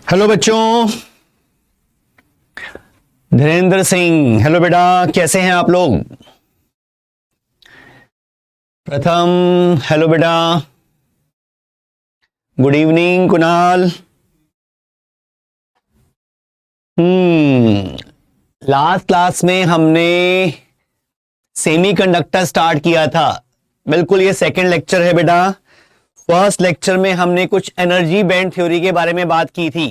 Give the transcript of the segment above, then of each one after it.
Hello बच्चों, Dhirendra Singh. Hello बेटा, कैसे हैं आप लोग? प्रथम, हेलो बेटा। Good evening Kunal. Last class में हमने सेमीकंडक्टर स्टार्ट किया था। बिल्कुल, ये सेकंड लेक्चर है बेटा। फर्स्ट लेक्चर में हमने कुछ एनर्जी बैंड थ्योरी के बारे में बात की थी।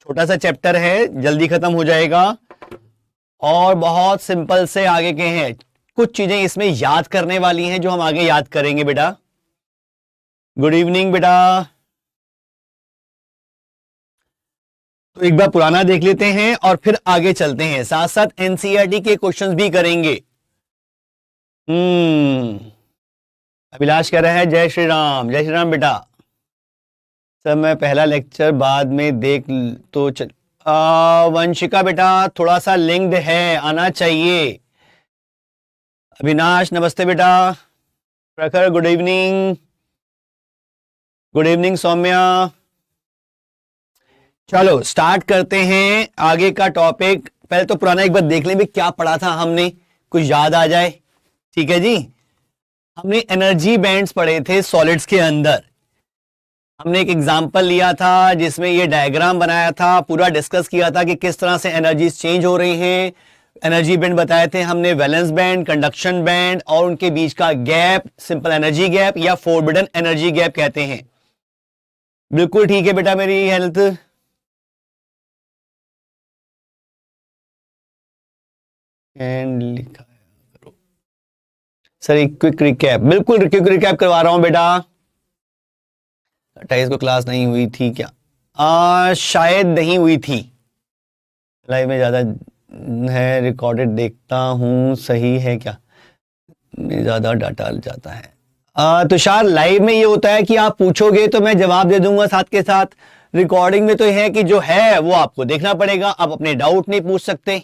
छोटा सा चैप्टर है, जल्दी खत्म हो जाएगा और बहुत सिंपल से आगे के हैं। कुछ चीजें इसमें याद करने वाली हैं जो हम आगे याद करेंगे बेटा। गुड इवनिंग बेटा। तो एक बार पुराना देख लेते हैं और फिर आगे चलते हैं, साथ साथ एनसीईआरटी के क्वेश्चंस भी करेंगे। अभिलाष कह रहा है जय श्री राम। जय श्री राम बेटा। सर मैं पहला लेक्चर बाद में देख तो चल। वंशिका बेटा, थोड़ा सा लिंक्ड है, आना चाहिए। अविनाश नमस्ते बेटा। Prakhar good evening. Good evening Saumya. चलो स्टार्ट करते हैं आगे का टॉपिक। पहले तो पुराना एक बार देख लें भी क्या पढ़ा था हमने, कुछ याद आ जाए। ठीक है जी। हमने एनर्जी बैंड्स पढ़े थे सॉलिड्स के अंदर। हमने एक एग्जाम्पल लिया था जिसमें ये डायग्राम बनाया था, पूरा डिस्कस किया था कि किस तरह से एनर्जीज चेंज हो रही हैं। एनर्जी बैंड बताए थे हमने, वैलेंस बैंड, कंडक्शन बैंड और उनके बीच का गैप सिंपल एनर्जी गैप या फोरबिडन एनर्जी गैप कहते हैं। बिल्कुल ठीक है बेटा मेरी हेल्थ। एंड लिखा करो सर एक क्विक रिकैप। बिल्कुल क्विक रिकैप करवा रहा हूं बेटा। 28 को क्लास नहीं हुई थी क्या? शायद नहीं हुई थी। लाइव में ज्यादा है, रिकॉर्डेड देखता हूं, सही है क्या? ज्यादा डाटा जाता है। तुषार, लाइव में ये होता है कि आप पूछोगे तो मैं जवाब दे दूंगा साथ के साथ। रिकॉर्डिंग में तो है कि जो है वो आपको देखना पड़ेगा, आप अपने डाउट नहीं पूछ सकते।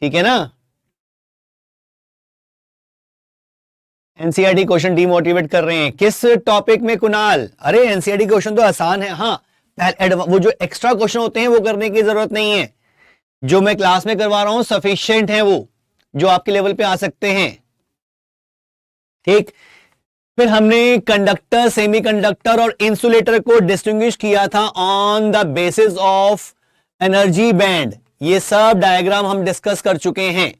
ठीक है ना? एनसीईआरटी क्वेश्चन डीमोटिवेट कर रहे हैं किस टॉपिक में कुणाल? अरे एनसीईआरटी क्वेश्चन तो आसान है। हाँ, वो जो एक्स्ट्रा क्वेश्चन होते हैं वो करने की जरूरत नहीं है। जो मैं क्लास में करवा रहा हूं सफिशिएंट है, वो जो आपके लेवल पे आ सकते हैं। ठीक। फिर हमने कंडक्टर, सेमीकंडक्टर और इंसुलेटर को डिस्टिंग्विश किया था on the basis of energy band. ये सब डायग्राम हम डिस्कस कर चुके हैं।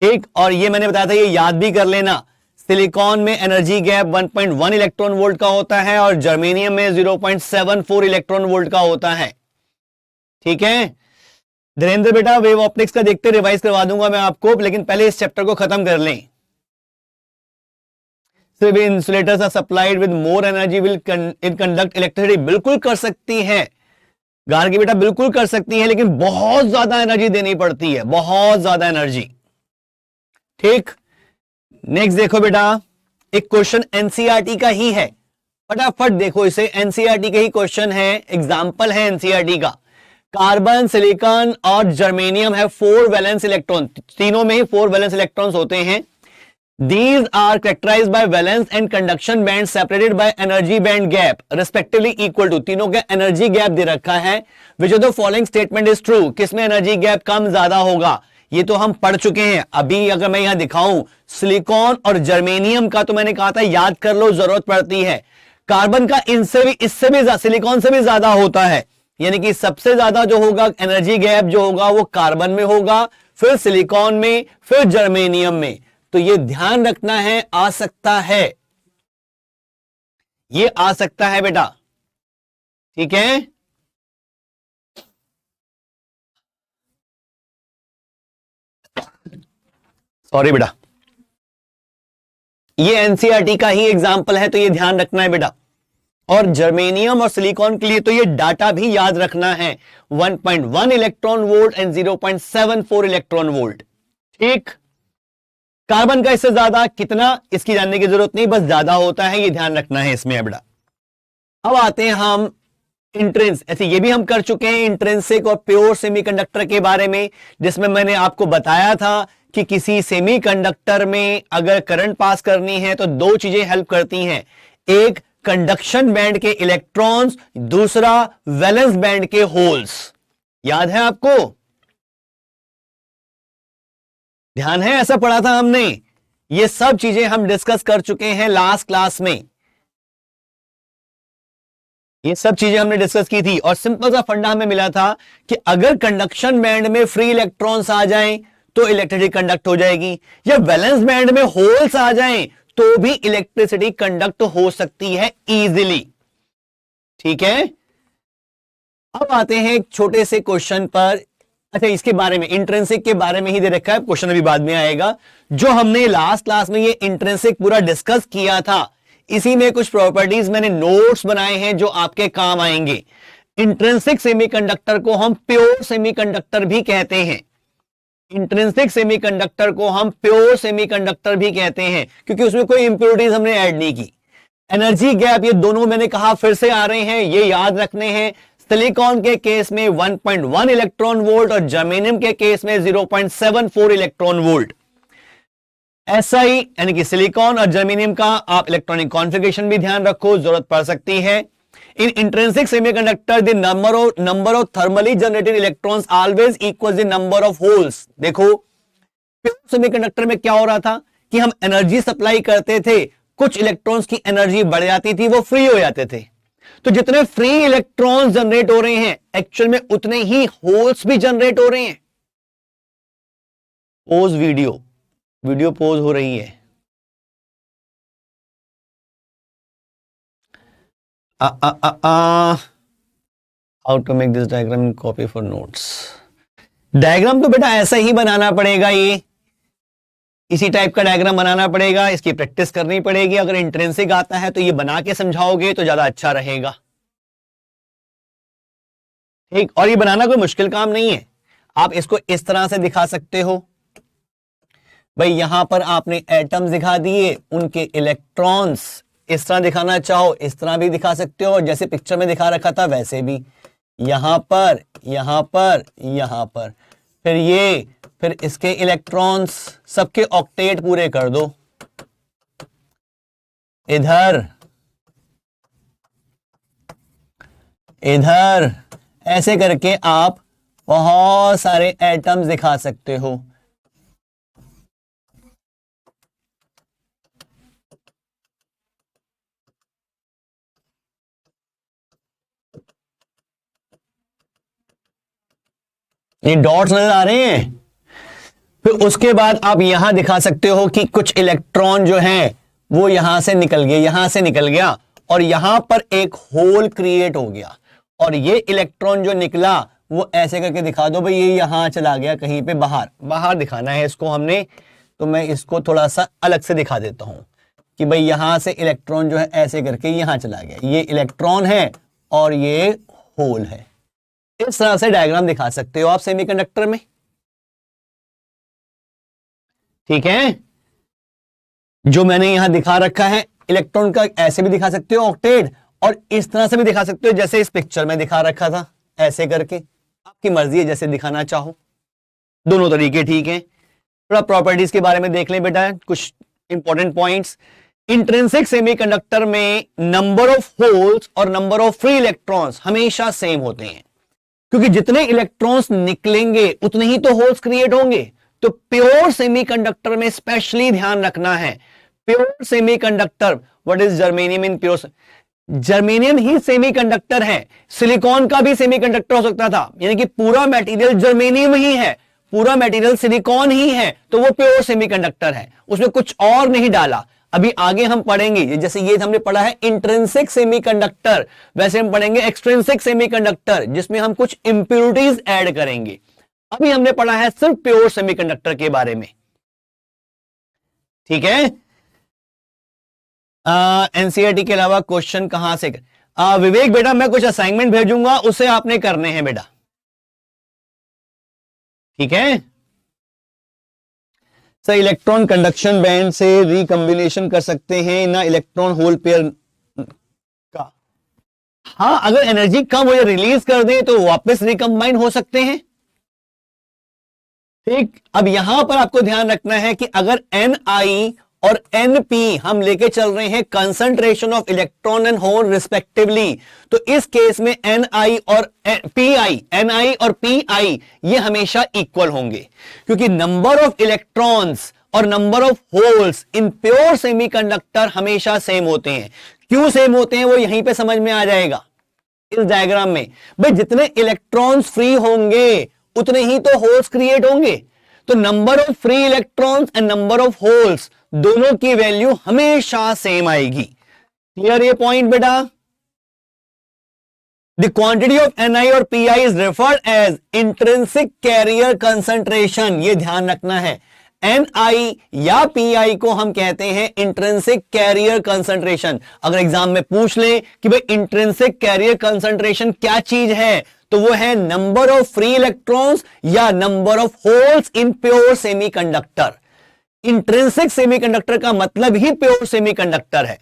ठीक। और ये मैंने बताया था, ये याद भी कर लेना। सिलिकॉन में एनर्जी गैप 1.1 इलेक्ट्रॉन वोल्ट का होता है और जर्मेनियम में 0.74 इलेक्ट्रॉन वोल्ट का होता है। ठीक है धीरेन्द्र बेटा, वेव ऑप्टिक्स का देखते रिवाइज करवा दूंगा मैं आपको, लेकिन पहले इस चैप्टर को खत्म कर लें। Insulators are supplied with more energy will in conduct electricity. बिल्कुल कर सकती है गार्गी बेटा, बिल्कुल कर सकती है, लेकिन बहुत ज्यादा एनर्जी देनी पड़ती है, बहुत ज्यादा एनर्जी। ठीक। नेक्स्ट देखो बेटा, एक क्वेश्चन एनसीईआरटी का ही है, फटाफट देखो इसे। एनसीईआरटी का ही क्वेश्चन है, एग्जांपल है एनसीईआरटी का। कार्बन, सिलिकॉन और जर्मेनियम है 4 वैलेंस इलेक्ट्रॉन। तीनों में ही 4 वैलेंस इलेक्ट्रॉन्स होते हैं। These are characterized by valence and conduction bands separated by energy band gap respectively equal to। तीनों का एनर्जी गैप दे रखा है। Which of the following statement is true? किसमें एनर्जी गैप कम ज्यादा होगा? ये तो हम पढ़ चुके हैं। अभी अगर मैं यहां दिखाऊं सिलिकॉन और जर्मेनियम का, तो मैंने कहा था याद कर लो, जरूरत पड़ती है। कार्बन का इनसे भी, इससे भी, सिलिकॉन से भी ज्यादा होता है, यानी कि सबसे ज्यादा जो होगा एनर्जी गैप जो होगा वो कार्बन में होगा, फिर सिलिकॉन में, फिर जर्मेनियम में। तो ये ध्यान रखना है, आ सकता है, ये आ सकता है बेटा। ठीक है। सॉरी बेटा, ये एनसीईआरटी का ही एग्जांपल है, तो ये ध्यान रखना है बेटा। और जर्मेनियम और सिलिकॉन के लिए तो ये डाटा भी याद रखना है, 1.1 electron volt and 0.74 electron volt. ठीक। कार्बन का इससे ज्यादा कितना, इसकी जानने की जरूरत नहीं, बस ज्यादा होता है, ये ध्यान रखना है इसमें बेटा। अब आते हैं हम इंट्रेंस, ऐसे ये भी हम कर चुके हैं इंट्रेंसिक और प्योर सेमीकंडक्टर के बारे में, जिसमें मैंने आपको बताया था कि किसी सेमीकंडक्टर में अगर करंट पास करनी है तो दो चीजें हेल्प करती हैं। एक, कंडक्शन बैंड के इलेक्ट्रॉन्स, दूसरा वैलेंस बैंड के होल्स। याद है आपको? ध्यान है, ऐसा पढ़ा था हमने। ये सब चीजें हम डिस्कस कर चुके हैं लास्ट क्लास में। ये सब चीजें हमने डिस्कस की थी और सिंपल सा फंडा हमें मिला था कि अगर कंडक्शन बैंड में फ्री इलेक्ट्रॉन्स आ जाएं तो इलेक्ट्रिसिटी कंडक्ट हो जाएगी, या वैलेंस बैंड में होल्स आ जाएं तो भी इलेक्ट्रिसिटी कंडक्ट हो सकती है इजीली। ठीक है, अब आते हैं एक छोटे से क्वेश्चन पर। अच्छा, इसके बारे में, इंट्रिंसिक के बारे में ही दे रखा है, क्वेश्चन अभी बाद में आएगा। जो हमने लास्ट क्लास में ये इंट्रिंसिक पूरा डिस्कस किया था, इसी में कुछ प्रॉपर्टीज मैंने नोट्स बनाए हैं जो आपके काम आएंगे। इंट्रिंसिक सेमीकंडक्टर को हम प्योर सेमीकंडक्टर भी कहते हैं। इंट्रिंसिक सेमीकंडक्टर को हम प्योर सेमीकंडक्टर भी कहते हैं क्योंकि उसमें कोई इंप्योरिटीज हमने ऐड नहीं की। एनर्जी गैप, ये दोनों मैंने कहा फिर से आ रहे हैं, ये याद रखने हैं। सिलिकॉन के केस में 1.1 इलेक्ट्रॉन वोल्ट और जर्मेनियम के केस में 0.74 इलेक्ट्रॉन वोल्ट। ऐसा ही यानी कि सिलिकॉन और जर्मेनियम का आप इलेक्ट्रॉनिक कॉन्फ़िगरेशन भी ध्यान रखो, जरूरत पड़ सकती है। In intrinsic semiconductor, the number of thermally generated electrons always equals the number of holes। देखो, प्योर सेमीकंडक्टर में क्या हो रहा था कि हम एनर्जी सप्लाई करते थे, कुछ इलेक्ट्रॉन्स की एनर्जी बढ़ जाती थी, वो फ्री हो जाते थे। तो जितने फ्री इलेक्ट्रॉन्स जनरेट हो रहे हैं, एक्चुअल में उतने ही होल्स भी जनरेट हो रहे हैं। पोज वीडियो पोज हो रही है। How to make this diagram in copy for notes. Diagram तो बेटा ऐसा ही बनाना पड़ेगा, ये इसी टाइप का डायग्राम बनाना पड़ेगा, इसकी प्रैक्टिस करनी पड़ेगी। अगर इंट्रिंसिक आता है तो ये बना के समझाओगे तो ज्यादा अच्छा रहेगा। ठीक, और ये बनाना कोई मुश्किल काम नहीं है। आप इसको इस तरह से दिखा सकते हो, भाई यहां पर आपने एटम्स दिखा दिए, उनके इलेक्ट्रॉन्स इस तरह दिखाना चाहो इस तरह भी दिखा सकते हो, जैसे पिक्चर में दिखा रखा था वैसे भी, यहां पर यहां पर यहां पर, फिर इसके इलेक्ट्रॉन्स सबके ऑक्टेट पूरे कर दो, इधर इधर, ऐसे करके आप बहुत सारे एटम्स दिखा सकते हो। ये डॉट्स नजर आ रहे हैं। फिर उसके बाद आप यहां दिखा सकते हो कि कुछ इलेक्ट्रॉन जो है वो यहां से निकल गए, यहां से निकल गया और यहां पर एक होल क्रिएट हो गया, और ये इलेक्ट्रॉन जो निकला वो ऐसे करके दिखा दो, भाई ये यहां चला गया कहीं पे बाहर दिखाना है इसको हमने, तो मैं इसको थोड़ा सा अलग से दिखा देता हूं कि भाई यहां से इलेक्ट्रॉन जो है ऐसे करके यहां चला गया, ये इलेक्ट्रॉन है और ये होल है। इस तरह से डायग्राम दिखा सकते हो आप सेमीकंडक्टर में। ठीक है, जो मैंने यहां दिखा रखा है इलेक्ट्रॉन का, ऐसे भी दिखा सकते हो ऑक्टेट, और इस तरह से भी दिखा सकते हो जैसे इस पिक्चर में दिखा रखा था, ऐसे करके। आपकी मर्जी है जैसे दिखाना चाहो, दोनों तरीके ठीक है। थोड़ा प्रॉपर्टीज के बारे में देख लें बेटा, कुछ इंपॉर्टेंट पॉइंट्स। इंट्रिंसिक सेमीकंडक्टर में नंबर ऑफ होल्स और नंबर ऑफ फ्री इलेक्ट्रॉन्स हमेशा सेम होते हैं, क्योंकि जितने इलेक्ट्रॉन्स निकलेंगे उतने ही तो होल्स क्रिएट होंगे। तो प्योर सेमीकंडक्टर में स्पेशली ध्यान रखना है, pure semiconductor, what is germanium in pure, germanium he semiconductor है, सिलिकॉन का भी सेमीकंडक्टर हो सकता था, यानी कि पूरा मटेरियल जर्मेनियम ही है, पूरा मटेरियल सिलिकॉन ही है, तो वो प्योर सेमीकंडक्टर है, उसमें कुछ और नहीं डाला। अभी आगे हम पढ़ेंगे, जैसे ये हमने पढ़ा है इंट्रिंसिक सेमीकंडक्टर, वैसे हम पढ़ेंगे एक्सट्रिंसिक सेमीकंडक्टर, जिसमें हम कुछ इंप्योरिटीज ऐड करेंगे। अभी हमने पढ़ा है सिर्फ प्योर सेमीकंडक्टर के बारे में। ठीक है, एनसीईआरटी के अलावा क्वेश्चन कहां से विवेक बेटा, मैं कुछ असाइनमेंट भेजूंगा, उसे आपने करने हैं बेटा। ठीक है सर, इलेक्ट्रॉन कंडक्शन बैंड से रिकम्बिनेशन कर सकते हैं ना इलेक्ट्रॉन होल पेयर का? हाँ, अगर एनर्जी कम हो या रिलीज कर दें तो वापस रिकम्बाइन हो सकते हैं। ठीक, अब यहां पर आपको ध्यान रखना है कि अगर Ni और एनपी हम लेके चल रहे हैं concentration of electron and hole respectively. तो इस केस में एनआई और पीआई ये हमेशा इक्वल होंगे, क्योंकि नंबर ऑफ इलेक्ट्रॉन्स और number of holes in pure semiconductor हमेशा सेम होते हैं। क्यों सेम होते हैं वो यहीं पे समझ में आ जाएगा इस डायग्राम में। भाई जितने इलेक्ट्रॉन्स फ्री होंगे उतने ही तो होल्स क्रिएट होंगे। तो number of free electrons and number of holes दोनों की वैल्यू हमेशा सेम आएगी। क्लियर ये पॉइंट बेटा? द क्वांटिटी ऑफ एनआई और P I is referred as intrinsic carrier concentration. ये ध्यान रखना है, एनआई या पीआई को हम कहते हैं इंट्रिंसिक कैरियर कंसंट्रेशन। अगर एग्जाम में पूछ ले कि भाई इंट्रिंसिक कैरियर कंसंट्रेशन क्या चीज है, तो वो है नंबर ऑफ फ्री इलेक्ट्रॉन्स या number of holes in pure semiconductor. Intrinsic semiconductor का मतलब ही प्योर सेमीकंडक्टर है।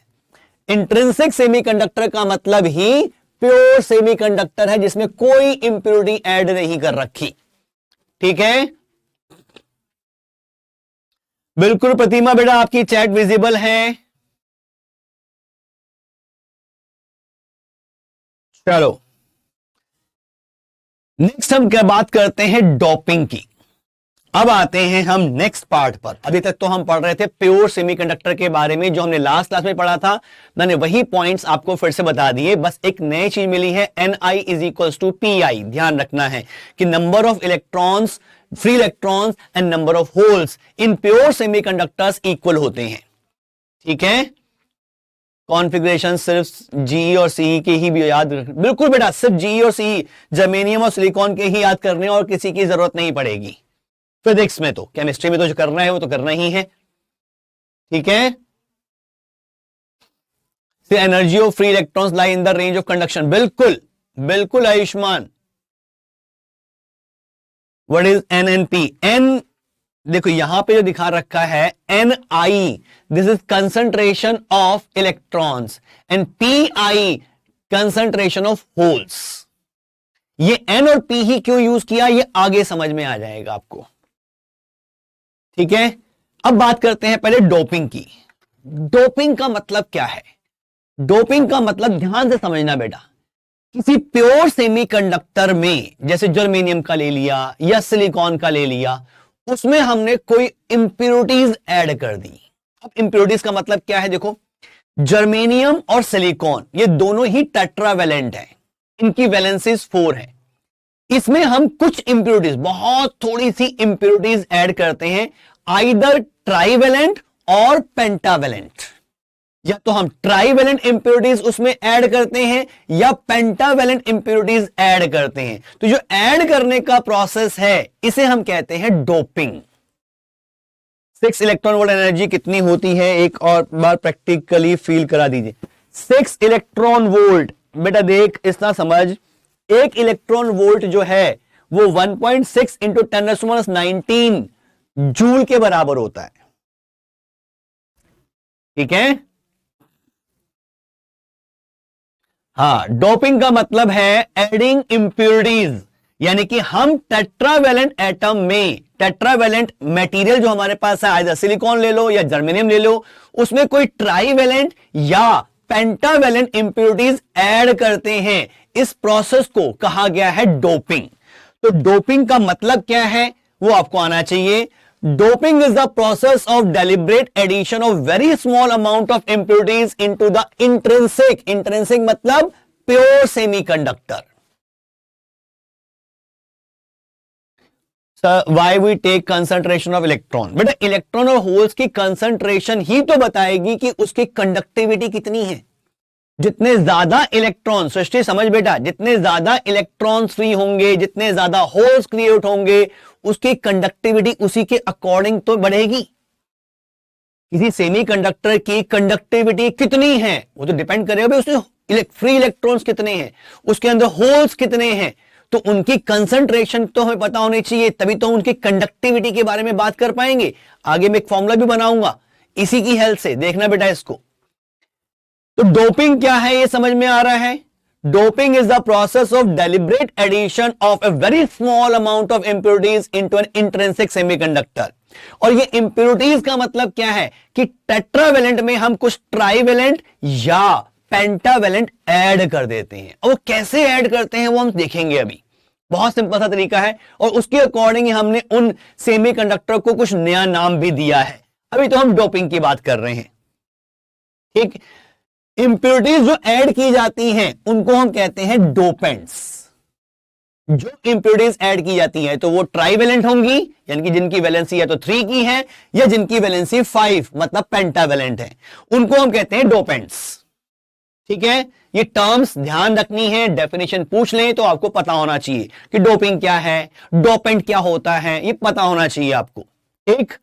इंट्रिंसिक सेमीकंडक्टर का मतलब ही प्योर सेमीकंडक्टर है जिसमें कोई इंप्योरिटी ऐड नहीं कर रखी। ठीक है, बिल्कुल प्रतिमा बेटा आपकी चैट विजिबल है। चलो नेक्स्ट हम क्या बात करते हैं डोपिंग की। अब आते हैं हम नेक्स्ट पार्ट पर। अभी तक तो हम पढ़ रहे थे प्योर सेमीकंडक्टर के बारे में, जो हमने लास्ट क्लास में पढ़ा था। मैंने वही पॉइंट्स आपको फिर से बता दिए, बस एक नई चीज मिली है, N I is equals to P I. ध्यान रखना है कि number of electrons, free electrons and number of holes in pure semiconductors equal होते हैं। ठीक है, कॉन्फ़िगरेशन सिर्फ जी और सी के ही भी याद रख, बिल्कुल बेटा, सिर्फ जी और सी, जर्मेनियम और सिलिकॉन के ही याद करने और किसी की जरूरत नहीं पड़ेगी। फिजिक्स में तो, केमिस्ट्री में तो जो करना है वो तो करना ही है। ठीक है, energy of free electrons lie in the range of conduction. बिल्कुल बिल्कुल Ayushman. What is N N P? N देखो यहां पे जो दिखा रखा है N I, this is concentration of electrons, and P I concentration of holes. ये एन और पी ही क्यों यूज किया ये आगे समझ में आ जाएगा आपको। ठीक है, अब बात करते हैं पहले डोपिंग की। डोपिंग का मतलब क्या है? डोपिंग का मतलब ध्यान से समझना बेटा, किसी प्योर सेमीकंडक्टर में जैसे जर्मेनियम का ले लिया या सिलिकॉन का ले लिया, उसमें हमने कोई इंप्योरिटीज ऐड कर दी। अब इंप्योरिटीज का मतलब क्या है? देखो, जर्मेनियम और सिलिकॉन ये दोनों ही टेट्रावैलेंट हैं, इनकी वैलेंसीज 4 है। इसमें हम कुछ इंप्योरिटीज, बहुत थोड़ी सी इंप्योरिटीज ऐड करते हैं, आइदर ट्राइवेलेंट और पेंटावेलेंट। या तो हम ट्राइवेलेंट इंप्योरिटीज उसमें ऐड करते हैं या पेंटावेलेंट इंप्योरिटीज ऐड करते हैं। तो जो ऐड करने का प्रोसेस है इसे हम कहते हैं डोपिंग। 6 इलेक्ट्रॉन वोल्ट एनर्जी कितनी होती है, एक और बार प्रैक्टिकली फील करा दीजिए। 6 इलेक्ट्रॉन वोल्ट बेटा देख, इतना समझ, एक इलेक्ट्रॉन वोल्ट जो है वो 1.6 इंटू 10⁻19 जूल के बराबर होता है। ठीक है, हाँ, डोपिंग का मतलब है एडिंग इंप्योरिटीज, यानी कि हम टेट्रावेलेंट एटम में, टेट्रावेलेंट मटेरियल जो हमारे पास है, आइदर सिलिकॉन ले लो या जर्मेनियम ले लो, उसमें कोई ट्राइवेलेंट या पेंटावेलेंट इंप्योरिटीज ऐड करते हैं। इस प्रोसेस को कहा गया है डोपिंग। तो डोपिंग का मतलब क्या है वो आपको आना चाहिए। Doping is the process of deliberate addition of very small amount of impurities into the intrinsic, intrinsic मतलब pure semiconductor. Why we take concentration of electron? बेटा इलेक्ट्रॉन और होल्स की कंसंट्रेशन ही तो बताएगी कि उसकी कंडक्टिविटी कितनी है। जितने ज्यादा इलेक्ट्रॉन, सृष्टि समझ बेटा, जितने ज्यादा इलेक्ट्रॉन्स फ्री होंगे, जितने ज्यादा होल्स क्रिएट होंगे, उसकी कंडक्टिविटी उसी के अकॉर्डिंग तो बढ़ेगी। किसी सेमीकंडक्टर की कंडक्टिविटी कितनी है वो तो डिपेंड करेगा उसमें फ्री इलेक्ट्रॉन्स कितने हैं, उसके अंदर होल्स कितने हैं। तो उनकी कंसंट्रेशन तो हमें पता होनी चाहिए, तभी तो उनकी कंडक्टिविटी के बारे में बात कर पाएंगे। आगे मैं एक फॉर्मूला भी बनाऊंगा इसी की हेल्प से, देखना बेटा इसको। तो डोपिंग क्या है ये समझ में आ रहा है? Doping is the process of deliberate addition of a very small amount of impurities into an intrinsic semiconductor. और ये इंप्योरिटीज का मतलब क्या है कि टेट्रावेलेंट में हम कुछ ट्राइवेलेंट या पेंटावेलेंट ऐड कर देते हैं। और वो कैसे ऐड करते हैं वो हम देखेंगे अभी। बहुत सिंपल सा तरीका है और उसके अकॉर्डिंग हमने उन सेमीकंडक्टर को कुछ नया नाम भी दिया है। अभी तो हम डोपिंग की बात कर रहे हैं, ठीक। इंप्योरिटीज जो ऐड की जाती हैं उनको हम कहते हैं डोपेंट्स। जो इंप्योरिटीज ऐड की जाती हैं तो वो ट्राइवेलेंट होंगी, यानी कि जिनकी वैलेंसी या तो 3 की है या जिनकी वैलेंसी 5 मतलब पेंटावेलेंट है, उनको हम कहते हैं डोपेंट्स। ठीक है, ये टर्म्स ध्यान रखनी है, डेफिनेशन पूछ लें तो आपको पता होना चाहिए कि डोपिंग क्या है, डोपेंट क्या होता है, ये पता होना चाहिए आपको। एक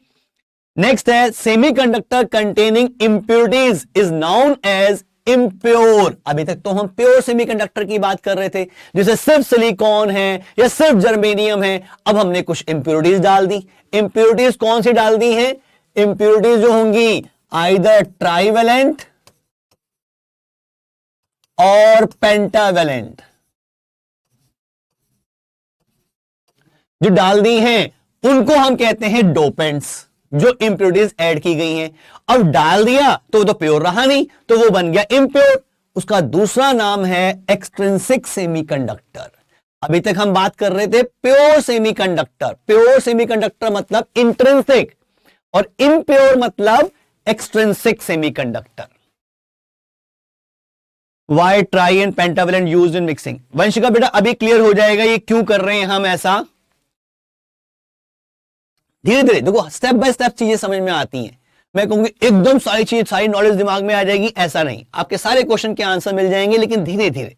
नेक्स्ट है semiconductor containing impurities is known as impure. अभी तक तो हम प्योर सेमीकंडक्टर की बात कर रहे थे, जैसे सिर्फ सिलिकॉन है या सिर्फ जर्मेनियम है। अब हमने कुछ इंप्योरिटीज डाल दी। इंप्योरिटीज कौन सी डाल दी हैं? इंप्योरिटीज जो होंगी आइदर ट्राइवेलेंट और पेंटावेलेंट, जो डाल दी हैं उनको हम कहते हैं डोपेंट्स, जो इंप्योरिटीज ऐड की गई हैं। अब डाल दिया तो वो तो प्योर रहा नहीं, तो वो बन गया इम्प्योर। उसका दूसरा नाम है एक्सट्रिंसिक सेमीकंडक्टर। अभी तक हम बात कर रहे थे प्योर सेमीकंडक्टर। प्योर सेमीकंडक्टर मतलब इंट्रिंसिक और इम्प्योर मतलब extrinsic semiconductor. Why tri and pentavalent used in mixing. Vanshika बेटा अभी क्लियर हो जाएगा ये क्यों कर रहे हैं हम ऐसा। धीरे धीरे देखो, स्टेप बाय स्टेप चीजें समझ में आती हैं। मैं कहूंगी एकदम सारी चीज सारी नॉलेज दिमाग में आ जाएगी, ऐसा नहीं। आपके सारे क्वेश्चन के आंसर मिल जाएंगे, लेकिन धीरे धीरे।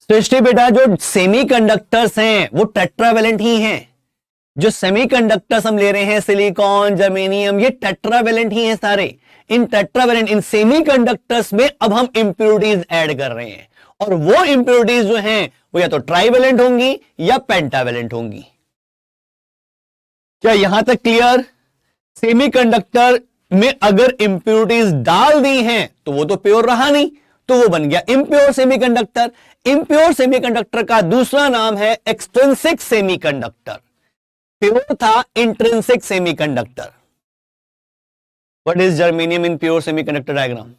सृष्टि बेटा जो सेमीकंडक्टर्स हैं वो टेट्रावेलेंट ही हैं। जो सेमीकंडक्टर्स हम ले रहे हैं सिलिकॉन, जर्मेनियम, ये टेट्रावेलेंट ही हैं सारे। इन टेट्रावेलेंट इन सेमीकंडक्टर्स में अब हम इंप्योरिटीज ऐड कर रहे हैं, और वो इंप्योरिटीज जो हैं वो या तो ट्राइवेलेंट होंगी या पेंटावेलेंट होंगी। क्या यहां तक क्लियर? सेमीकंडक्टर में अगर इंप्योरिटीज डाल दी हैं तो वो तो प्योर रहा नहीं, तो वो बन गया इम्प्योर सेमीकंडक्टर। इम्प्योर सेमीकंडक्टर का दूसरा नाम है एक्सट्रिंसिक सेमीकंडक्टर। प्योर था intrinsic semiconductor. What is germanium in pure semiconductor diagram?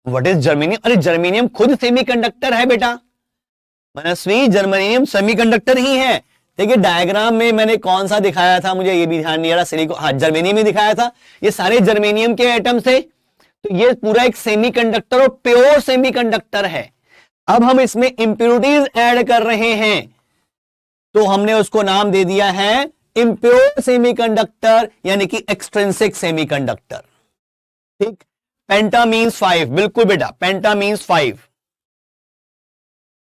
What is germanium? अरे जर्मेनियम खुद सेमीकंडक्टर है बेटा। मनस्वी जर्मेनियम सेमीकंडक्टर ही है। देखिए डायग्राम में मैंने कौन सा दिखाया था, मुझे ये भी ध्यान नहीं आ रहा। सिलिकॉन, हाँ जर्मेनियम ही दिखाया था। ये सारे जर्मेनियम के एटम थे, तो ये पूरा एक सेमीकंडक्टर और प्योर सेमीकंडक्टर है। अब हम इसमें इंप्योरिटीज ऐड कर रहे हैं, तो हमने उसको नाम दे दिया है इम्प्योर सेमीकंडक्टर, यानी कि एक्सट्रिंसिक सेमीकंडक्टर। ठीक, पेंटा मीन्स 5। बिल्कुल बेटा, पेंटा मीन्स 5।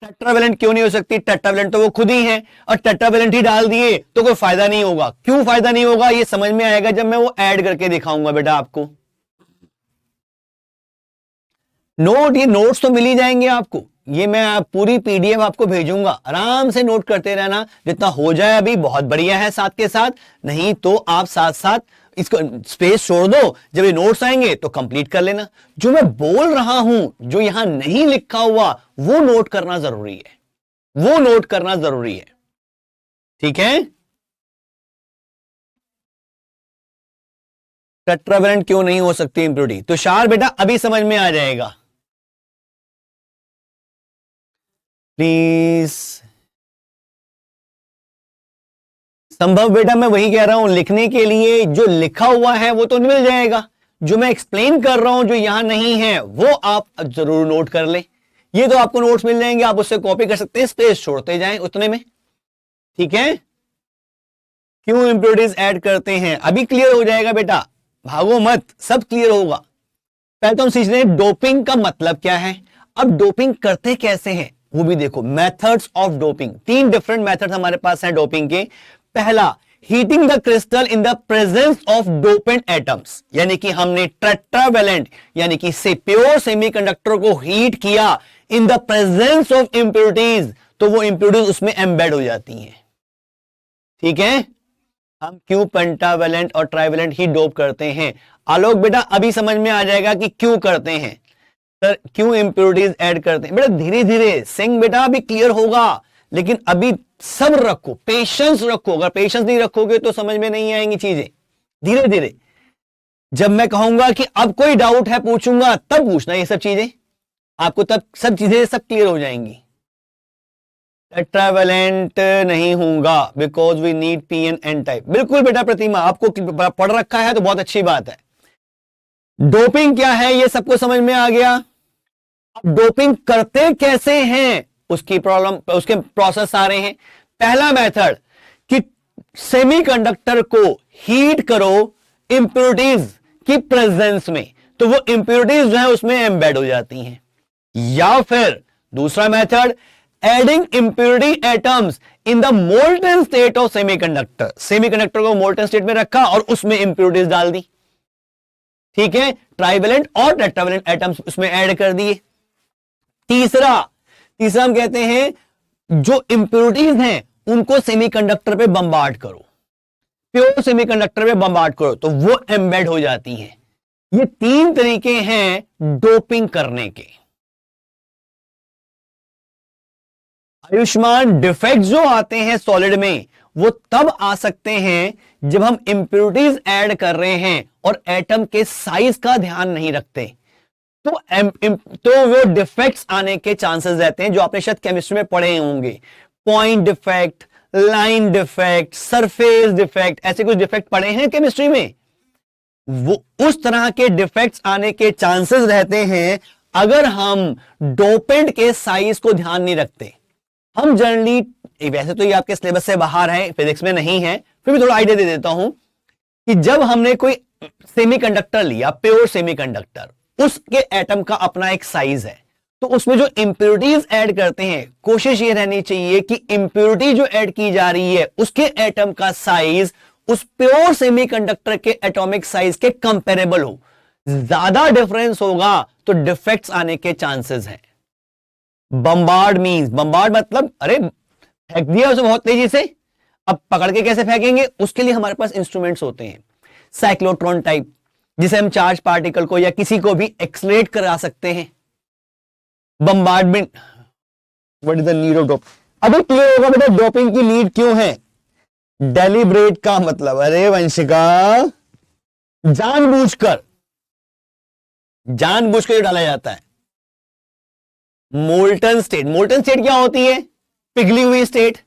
टेट्रावेलेंट क्यों नहीं हो सकती? टेट्रावेलेंट तो वो खुद ही है, और टेट्रावेलेंट ही डाल दिए तो कोई फायदा नहीं होगा। क्यों फायदा नहीं होगा ये समझ में आएगा जब मैं वो ऐड करके दिखाऊंगा बेटा आपको। नोट, ये नोट्स तो मिल ही जाएंगे आपको। ये मैं पूरी पीडीएफ आपको भेजूंगा, आराम से नोट करते रहना। जितना हो जाए अभी बहुत बढ़िया है, साथ के साथ, नहीं तो आप साथ साथ इसको स्पेस छोड़ दो, जब ये नोट्स आएंगे तो कंप्लीट कर लेना। जो मैं बोल रहा हूं, जो यहां नहीं लिखा हुआ, वो नोट करना जरूरी है, वो नोट करना जरूरी है। ठीक है, टेट्रावेलेंट क्यों नहीं हो सकती इंप्योरिटी? तुषार बेटा अभी समझ में आ जाएगा, प्लीज। संभव बेटा मैं वही कह रहा हूं, लिखने के लिए जो लिखा हुआ है वो तो मिल जाएगा, जो मैं एक्सप्लेन कर रहा हूं जो यहां नहीं है वो आप जरूर नोट कर ले। ये तो आपको नोट्स मिल जाएंगे, आप उससे कॉपी कर सकते हैं, स्पेस छोड़ते जाएं उतने में। ठीक है, क्यों इंप्योरिटीज ऐड करते हैं अभी क्लियर हो जाएगा बेटा, भागो मत, सब क्लियर होगा। पहले तो हम सीख रहे हैं डोपिंग का मतलब क्या है। अब डोपिंग करते कैसे हैं वो भी देखो। Methods of doping, 3 different methods हमारे पास हैं डोपिंग के। पहला, heating the crystal in the presence of dopant atoms, यानी कि हमने टेट्रावेलेंट यानी कि प्योर सेमीकंडक्टर को हीट किया in the presence of impurities, तो वो इंप्योरिटीज उसमें एम्बेड हो जाती हैं। ठीक है, हम क्यों पेंटावेलेंट और ट्राइवेलेंट ही डोप करते हैं? आलोक बेटा अभी समझ में आ जाएगा कि क्यों करते हैं सर, क्यों इंप्योरिटीज ऐड करते हैं। बेटा धीरे धीरे सिंह बेटा अभी क्लियर होगा, लेकिन अभी सब्र रखो, पेशेंस रखो। अगर पेशेंस नहीं रखोगे तो समझ में नहीं आएंगी चीजें। धीरे धीरे जब मैं कहूंगा कि अब कोई डाउट है पूछूंगा, तब पूछना ये सब चीजें, आपको तब सब चीजें सब क्लियर हो जाएंगी। टेट्रावेलेंट नहीं होगा because we need P N N type. बिल्कुल बेटा प्रतिमा, आपको पढ़ रखा है तो बहुत अच्छी बात है। डोपिंग क्या है ये सबको समझ में आ गया। डोपिंग करते कैसे हैं उसकी प्रॉब्लम, उसके प्रोसेस आ रहे हैं। पहला मेथड कि सेमीकंडक्टर को हीट करो इंप्योरिटीज की प्रेजेंस में, तो वो इंप्योरिटीज जो है उसमें एम्बेड हो जाती हैं। या फिर दूसरा method adding impurity atoms in the molten state of semiconductor. Semiconductor को मोल्टन स्टेट में रखा और उसमें इंप्योरिटीज डाल दी, ठीक है, ट्राइवेलेंट और टेट्रावेलेंट एटम्स उसमें ऐड कर दिए। तीसरा हम कहते हैं जो इंप्योरिटीज हैं उनको सेमीकंडक्टर पे बम्बार्ड करो, प्योर सेमीकंडक्टर पे बम्बार्ड करो तो वो एम्बेड हो जाती हैं। ये 3 तरीके हैं डोपिंग करने के। आयुष्मान, डिफेक्ट जो आते हैं सॉलिड में वो तब आ सकते हैं जब हम इंप्योरिटीज ऐड कर रहे हैं और एटम के साइज का ध्यान नहीं रखते, तो वो डिफेक्ट्स आने के चांसेस रहते हैं, जो आपने शायद केमिस्ट्री में पढ़े होंगे। Point defect, line defect, surface defect, ऐसे कुछ डिफेक्ट पढ़े हैं केमिस्ट्री में। वो उस तरह के डिफेक्ट्स आने के चांसेस रहते हैं अगर हम डोपेंट के साइज को ध्यान नहीं रखते। हम जनरली, वैसे तो ये आपके सिलेबस से बाहर है, फिजिक्स में नहीं है, फिर भी थोड़ा आइडिया दे देता हूं कि जब हमने कोई सेमीकंडक्टर लिया, प्योर सेमीकंडक्टर, उसके एटम का अपना एक साइज है, तो उसमें जो इंप्योरिटीज ऐड करते हैं कोशिश ये रहनी चाहिए कि इंप्योरिटी जो ऐड की जा रही है उसके एटम का साइज उस प्योर सेमीकंडक्टर के एटॉमिक साइज के कंपेरेबल हो। ज्यादा डिफरेंस होगा तो डिफेक्ट्स आने के चांसेस हैं। बम्बार्ड मींस, बम्बार्ड मतलब अरे फेंक दिया उसे बहुत तेजी से, अब पकड़ के कैसे फेंकेंगे, उसके लिए हमारे पास इंस्ट्रूमेंट्स होते हैं, साइक्लोट्रॉन टाइप, जिसे हम चार्ज पार्टिकल को या किसी को भी एक्सलेट करा सकते हैं। Bombardment, what is the need of dope. अभी क्लियर होगा बेटा डोपिंग की नीड क्यों है। डेलिब्रेट का मतलब, अरे वंशिका, जानबूझकर डाला जाता है। मोल्टन स्टेट, मोल्टन स्टेट क्या होती है, पिघली हुई स्टेट।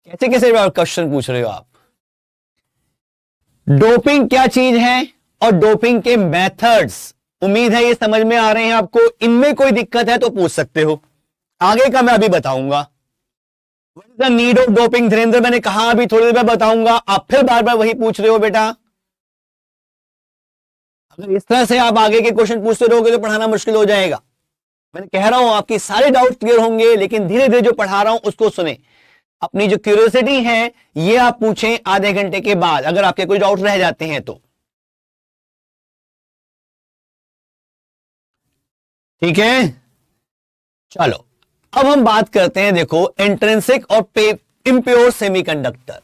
कैसे कैसे क्वेश्चन पूछ रहे हो आप। डोपिंग क्या चीज है और डोपिंग के मेथड्स, उम्मीद है ये समझ में आ रहे हैं आपको। इनमें कोई दिक्कत है तो पूछ सकते हो, आगे का मैं अभी बताऊंगा। What is the need of doping, Dhirendra मैंने कहा अभी थोड़ी देर में बताऊंगा, आप फिर बार बार वही पूछ रहे हो बेटा। अगर इस तरह से आप आगे के क्वेश्चन पूछते रहोगे तो पढ़ाना मुश्किल हो जाएगा। मैंने कह रहा हूं आपके सारे डाउट क्लियर होंगे, लेकिन धीरे धीरे जो पढ़ा रहा हूं उसको सुने। अपनी जो क्यूरियोसिटी है ये आप पूछें आधे घंटे के बाद, अगर आपके कोई डाउट रह जाते हैं तो। ठीक है, चलो अब हम बात करते हैं, देखो इंट्रिंसिक और इम्प्योर सेमीकंडक्टर,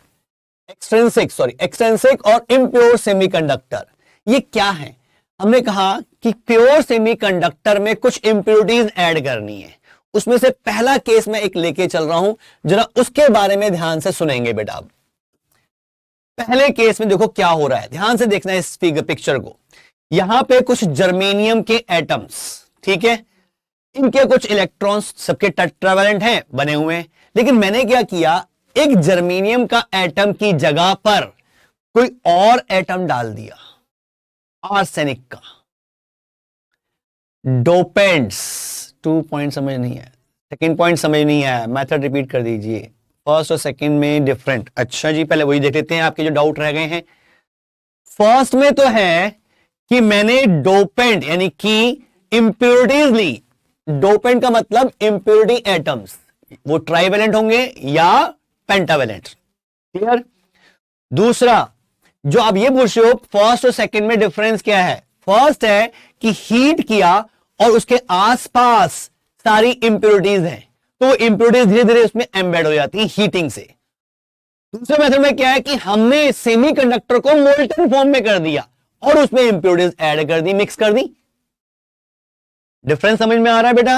एक्सट्रिंसिक और इम्प्योर सेमीकंडक्टर, ये क्या है। हमने कहा कि प्योर सेमीकंडक्टर में कुछ इंप्योरिटीज ऐड करनी है। उसमें से पहला केस मैं एक लेके चल रहा हूं, जरा उसके बारे में ध्यान से सुनेंगे बेटा। अब पहले केस में देखो क्या हो रहा है, ध्यान से देखना इस पिक्चर को। यहां पे कुछ जर्मेनियम के एटम्स, ठीक है, इनके कुछ इलेक्ट्रॉन्स सबके टेट्रावेलेंट हैं, बने हुए हैं, लेकिन मैंने क्या किया, एक जर्मेनियम का एटम की जगह पर कोई और एटम डाल दिया, आर्सेनिक का। डोपेंट्स, 2 पॉइंट समझ नहीं है, सेकंड पॉइंट समझ नहीं आया, मेथड रिपीट कर दीजिए। फर्स्ट और सेकंड में डिफरेंट, अच्छा जी पहले वही देख लेते हैं आपके जो डाउट रह गए हैं। फर्स्ट में तो है कि मैंने डोपेंट यानी कि इंप्योरिटीज ली। डोपेंट का मतलब इंप्योरिटी एटम्स, वो ट्राइवेलेंट होंगे या पेंटावेलेंट, क्लियर। दूसरा जो आप ये पूछ रहे हो फर्स्ट और सेकंड में डिफरेंस क्या है, फर्स्ट है कि हीट किया और उसके आसपास सारी इंप्योरिटीज हैं, तो तो इंप्योरिटीज धीरे धीरे उसमें एम्बेड हो जाती है हीटिंग से। दूसरे मेथड में क्या है कि हमने सेमीकंडक्टर को मोल्टन फॉर्म में कर दिया और उसमें इंप्योरिटीज ऐड कर दी, मिक्स कर दी। डिफरेंस समझ में आ रहा है बेटा?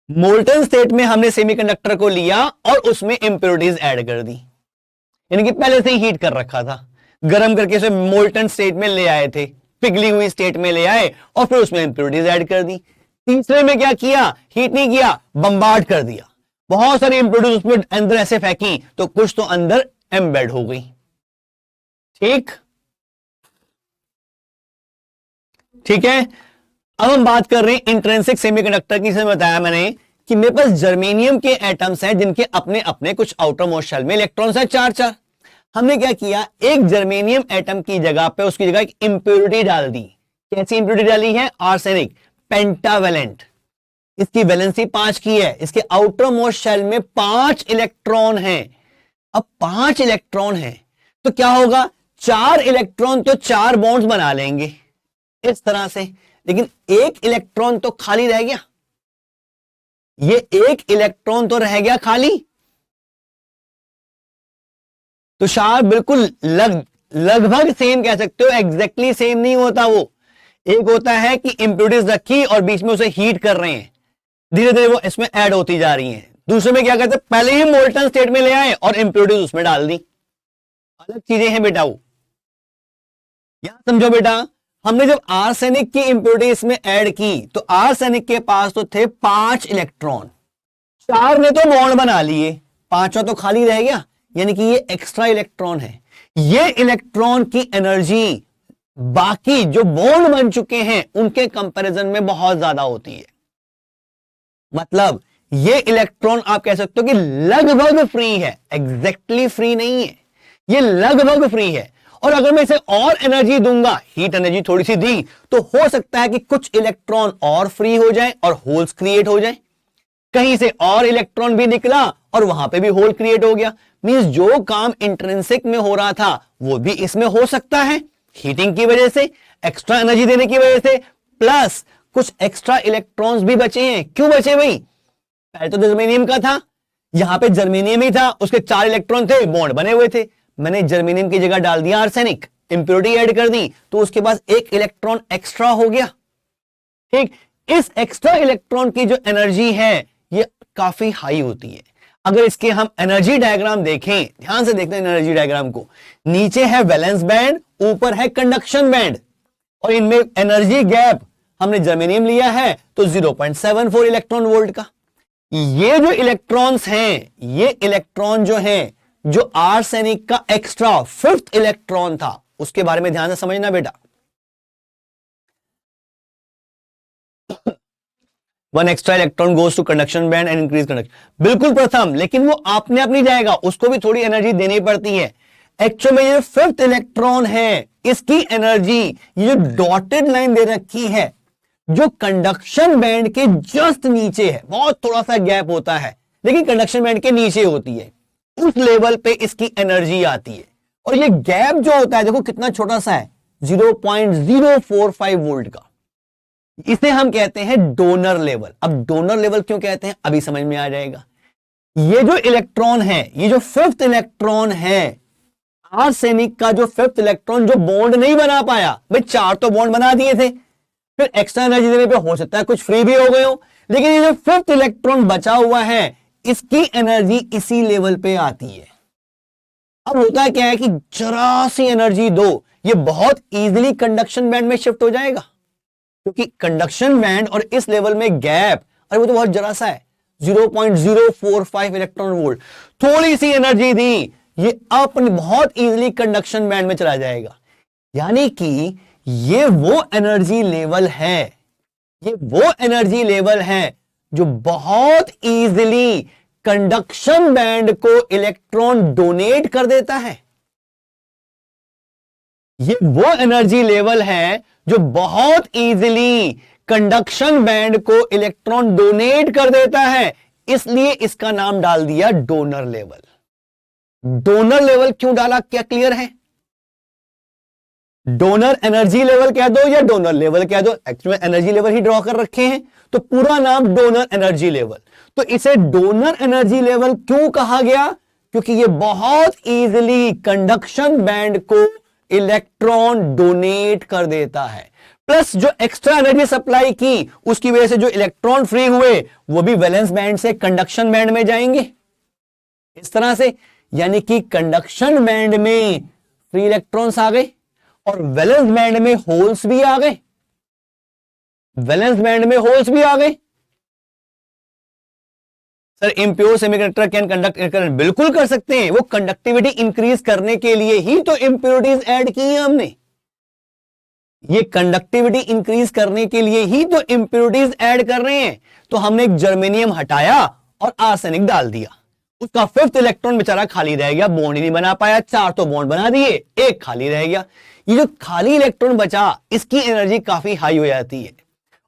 मोल्टन स्टेट में हमने सेमीकंडक्टर को लिया और उसमें इंप्योरिटीज ऐड कर दी, यानी कि पहले से ही हीट कर रखा था, गर्म करके उसे मोल्टन स्टेट में ले आए थे, पिघली हुई स्टेट में ले आए और फिर उसमें इंप्योरिटीज ऐड कर दी। तीसरे में क्या किया? हीट नहीं किया, बम्बार्ड कर दिया, बहुत सारी इंप्योरिटीज उसमें अंदर ऐसे फेंकी तो कुछ तो अंदर एम्बेड हो गई। ठीक ठीक है। अब हम बात कर रहे हैं इंट्रिंसिक सेमीकंडक्टर की। बताया मैंने कि मेरे पास जर्मेनियम के एटम्स हैं जिनके अपने अपने कुछ आउटर मोस्ट शेल में इलेक्ट्रॉन्स हैं 4-4। हमने क्या किया, एक जर्मेनियम एटम की जगह पे उसकी जगह एक इंप्योरिटी डाल दी। कैसी इंप्योरिटी डाली है? Arsenic, pentavalent. इसकी वैलेंसी 5 की है, इसके आउटर मोस्ट शेल में 5 इलेक्ट्रॉन हैं। अब 5 इलेक्ट्रॉन हैं तो क्या होगा, 4 इलेक्ट्रॉन तो 4 बॉन्ड्स बना लेंगे इस तरह से, लेकिन एक इलेक्ट्रॉन तो खाली रह गया। ये एक इलेक्ट्रॉन तो रह गया खाली, तो शायद बिल्कुल लगभग सेम कह सकते हो, एग्जैक्टली सेम नहीं होता वो। एक होता है कि इंप्योरिटीज रखी और बीच में उसे हीट कर रहे हैं, धीरे धीरे वो इसमें ऐड होती जा रही हैं। दूसरे में क्या कहते हैं, पहले ही मोल्टन स्टेट में ले आए और इंप्योरिटीज उसमें डाल दी। अलग चीजें हैं बेटा वो, यहां समझो बेटा। हमने जब आर्सेनिक की इंप्योरिटी इसमें ऐड की तो आर्सेनिक के पास तो थे 5 इलेक्ट्रॉन, 4 ने तो बॉन्ड बना लिए, 5वां तो खाली रह गया, यानी कि ये एक्स्ट्रा इलेक्ट्रॉन है। ये इलेक्ट्रॉन की एनर्जी बाकी जो बॉन्ड बन चुके हैं उनके कंपैरिजन में बहुत ज्यादा होती है। मतलब ये इलेक्ट्रॉन आप कह सकते हो कि लगभग फ्री है, एग्जैक्टली फ्री नहीं है, ये लगभग फ्री है। और अगर मैं इसे और एनर्जी दूंगा, हीट एनर्जी थोड़ी सी दी, तो हो सकता है कि कुछ इलेक्ट्रॉन और फ्री हो जाए और होल्स क्रिएट हो जाए। कहीं से और इलेक्ट्रॉन भी निकला और वहां पे भी होल क्रिएट हो गया। मींस जो काम इंट्रिंसिक में हो रहा था वो भी इसमें हो सकता है, हीटिंग की वजह से, एक्स्ट्रा एनर्जी देने की वजह से, प्लस कुछ एक्स्ट्रा इलेक्ट्रॉन्स भी बचे हैं। क्यों बचे भाई? पहले तो जर्मेनियम का था, यहां पे जर्मेनियम ही था, उसके 4 इलेक्ट्रॉन थे, बॉन्ड बने हुए थे। मैंने जर्मेनियम की जगह डाल दिया आर्सेनिक, इंप्योरिटी ऐड कर दी, तो उसके पास एक इलेक्ट्रॉन एक्स्ट्रा हो गया। ठीक, इस एक्स्ट्रा इलेक्ट्रॉन की जो एनर्जी है ये काफी हाई होती है। अगर इसके हम एनर्जी डायग्राम देखें, ध्यान से देखते हैं एनर्जी डायग्राम को, नीचे है वैलेंस बैंड, ऊपर है कंडक्शन बैंड, और इनमें एनर्जी गैप हमने जर्मेनियम लिया है तो 0.74 इलेक्ट्रॉन वोल्ट का। ये जो इलेक्ट्रॉन्स हैं, ये इलेक्ट्रॉन जो हैं, जो आर्सेनिक का एक्स्ट्रा 5th इलेक्ट्रॉन था, उसके बारे में ध्यान से समझना बेटा। 1 extra electron goes to conduction band and increase conduction, बिल्कुल प्रथम, लेकिन वो आपने अपनी जाएगा, उसको भी थोड़ी एनर्जी देनी पड़ती है। एक्चुअल में ये 5th इलेक्ट्रॉन है, इसकी एनर्जी ये जो डॉटेड लाइन दे रखी है, जो कंडक्शन बैंड के जस्ट नीचे है, बहुत थोड़ा सा गैप होता है लेकिन कंडक्शन बैंड के नीचे होती है, उस लेवल पे इसकी एनर्जी आती है। और ये गैप जो होता है देखो कितना छोटा सा है, 0.045 वोल्ट का, इसे हम कहते हैं डोनर लेवल। अब डोनर लेवल क्यों कहते हैं अभी समझ में आ जाएगा। ये जो इलेक्ट्रॉन है, ये जो 5th इलेक्ट्रॉन है, आर्सेनिक का जो 5th इलेक्ट्रॉन जो बॉन्ड नहीं बना पाया, भाई 4 तो बॉन्ड बना दिए थे, फिर एक्स्ट्रा एनर्जी देने पे हो सकता है कुछ फ्री भी हो गए हो, लेकिन ये जो 5th इलेक्ट्रॉन बचा हुआ है, इसकी एनर्जी इसी लेवल पे आती है। अब होता है क्या है कि जरा सी एनर्जी दो, ये बहुत इजीली कंडक्शन बैंड में शिफ्ट हो जाएगा, क्योंकि कंडक्शन बैंड और इस लेवल में गैप, अरे वो तो बहुत जरा सा है, 0.045 इलेक्ट्रॉन वोल्ट। थोड़ी सी एनर्जी दी, ये अपने बहुत इजीली कंडक्शन बैंड में चला जाएगा। यानी कि ये वो एनर्जी लेवल है, ये वो एनर्जी लेवल है जो बहुत इजीली कंडक्शन बैंड को इलेक्ट्रॉन डोनेट कर देता है। ये वो एनर्जी लेवल है जो बहुत इजीली कंडक्शन बैंड को इलेक्ट्रॉन डोनेट कर देता है, इसलिए इसका नाम डाल दिया डोनर लेवल। डोनर लेवल क्यों डाला, क्या क्लियर है? डोनर एनर्जी लेवल कह दो या डोनर लेवल कह दो, एक्चुअली एनर्जी लेवल ही ड्रॉ कर रखे हैं, तो पूरा नाम डोनर एनर्जी लेवल। तो इसे डोनर एनर्जी लेवल क्यों कहा गया? क्योंकि ये बहुत इजीली कंडक्शन बैंड को इलेक्ट्रॉन डोनेट कर देता है, प्लस जो एक्स्ट्रा एनर्जी सप्लाई की उसकी वजह से जो इलेक्ट्रॉन फ्री हुए वो भी वैलेंस बैंड से कंडक्शन बैंड में जाएंगे, इस तरह से। यानी कि कंडक्शन बैंड में फ्री इलेक्ट्रॉन्स आ गए और वैलेंस बैंड में होल्स भी आ गए, वैलेंस बैंड में होल्स भी आ गए। Sir impure semiconductor can conduct current, बिल्कुल कर सकते हैं। वो कंडक्टिविटी इंक्रीज करने के लिए ही तो इंप्योरिटीज ऐड की है हमने, ये कंडक्टिविटी इंक्रीज करने के लिए ही तो इंप्योरिटीज ऐड कर रहे हैं। तो हमने एक जर्मेनियम हटाया और आर्सेनिक डाल दिया, उसका 5th इलेक्ट्रॉन बेचारा खाली रह गया, बॉन्ड ही नहीं बना पाया। 4 तो बॉन्ड बना दिए, एक खाली रह गया। ये जो खाली इलेक्ट्रॉन बचा इसकी एनर्जी काफी हाई हो जाती है,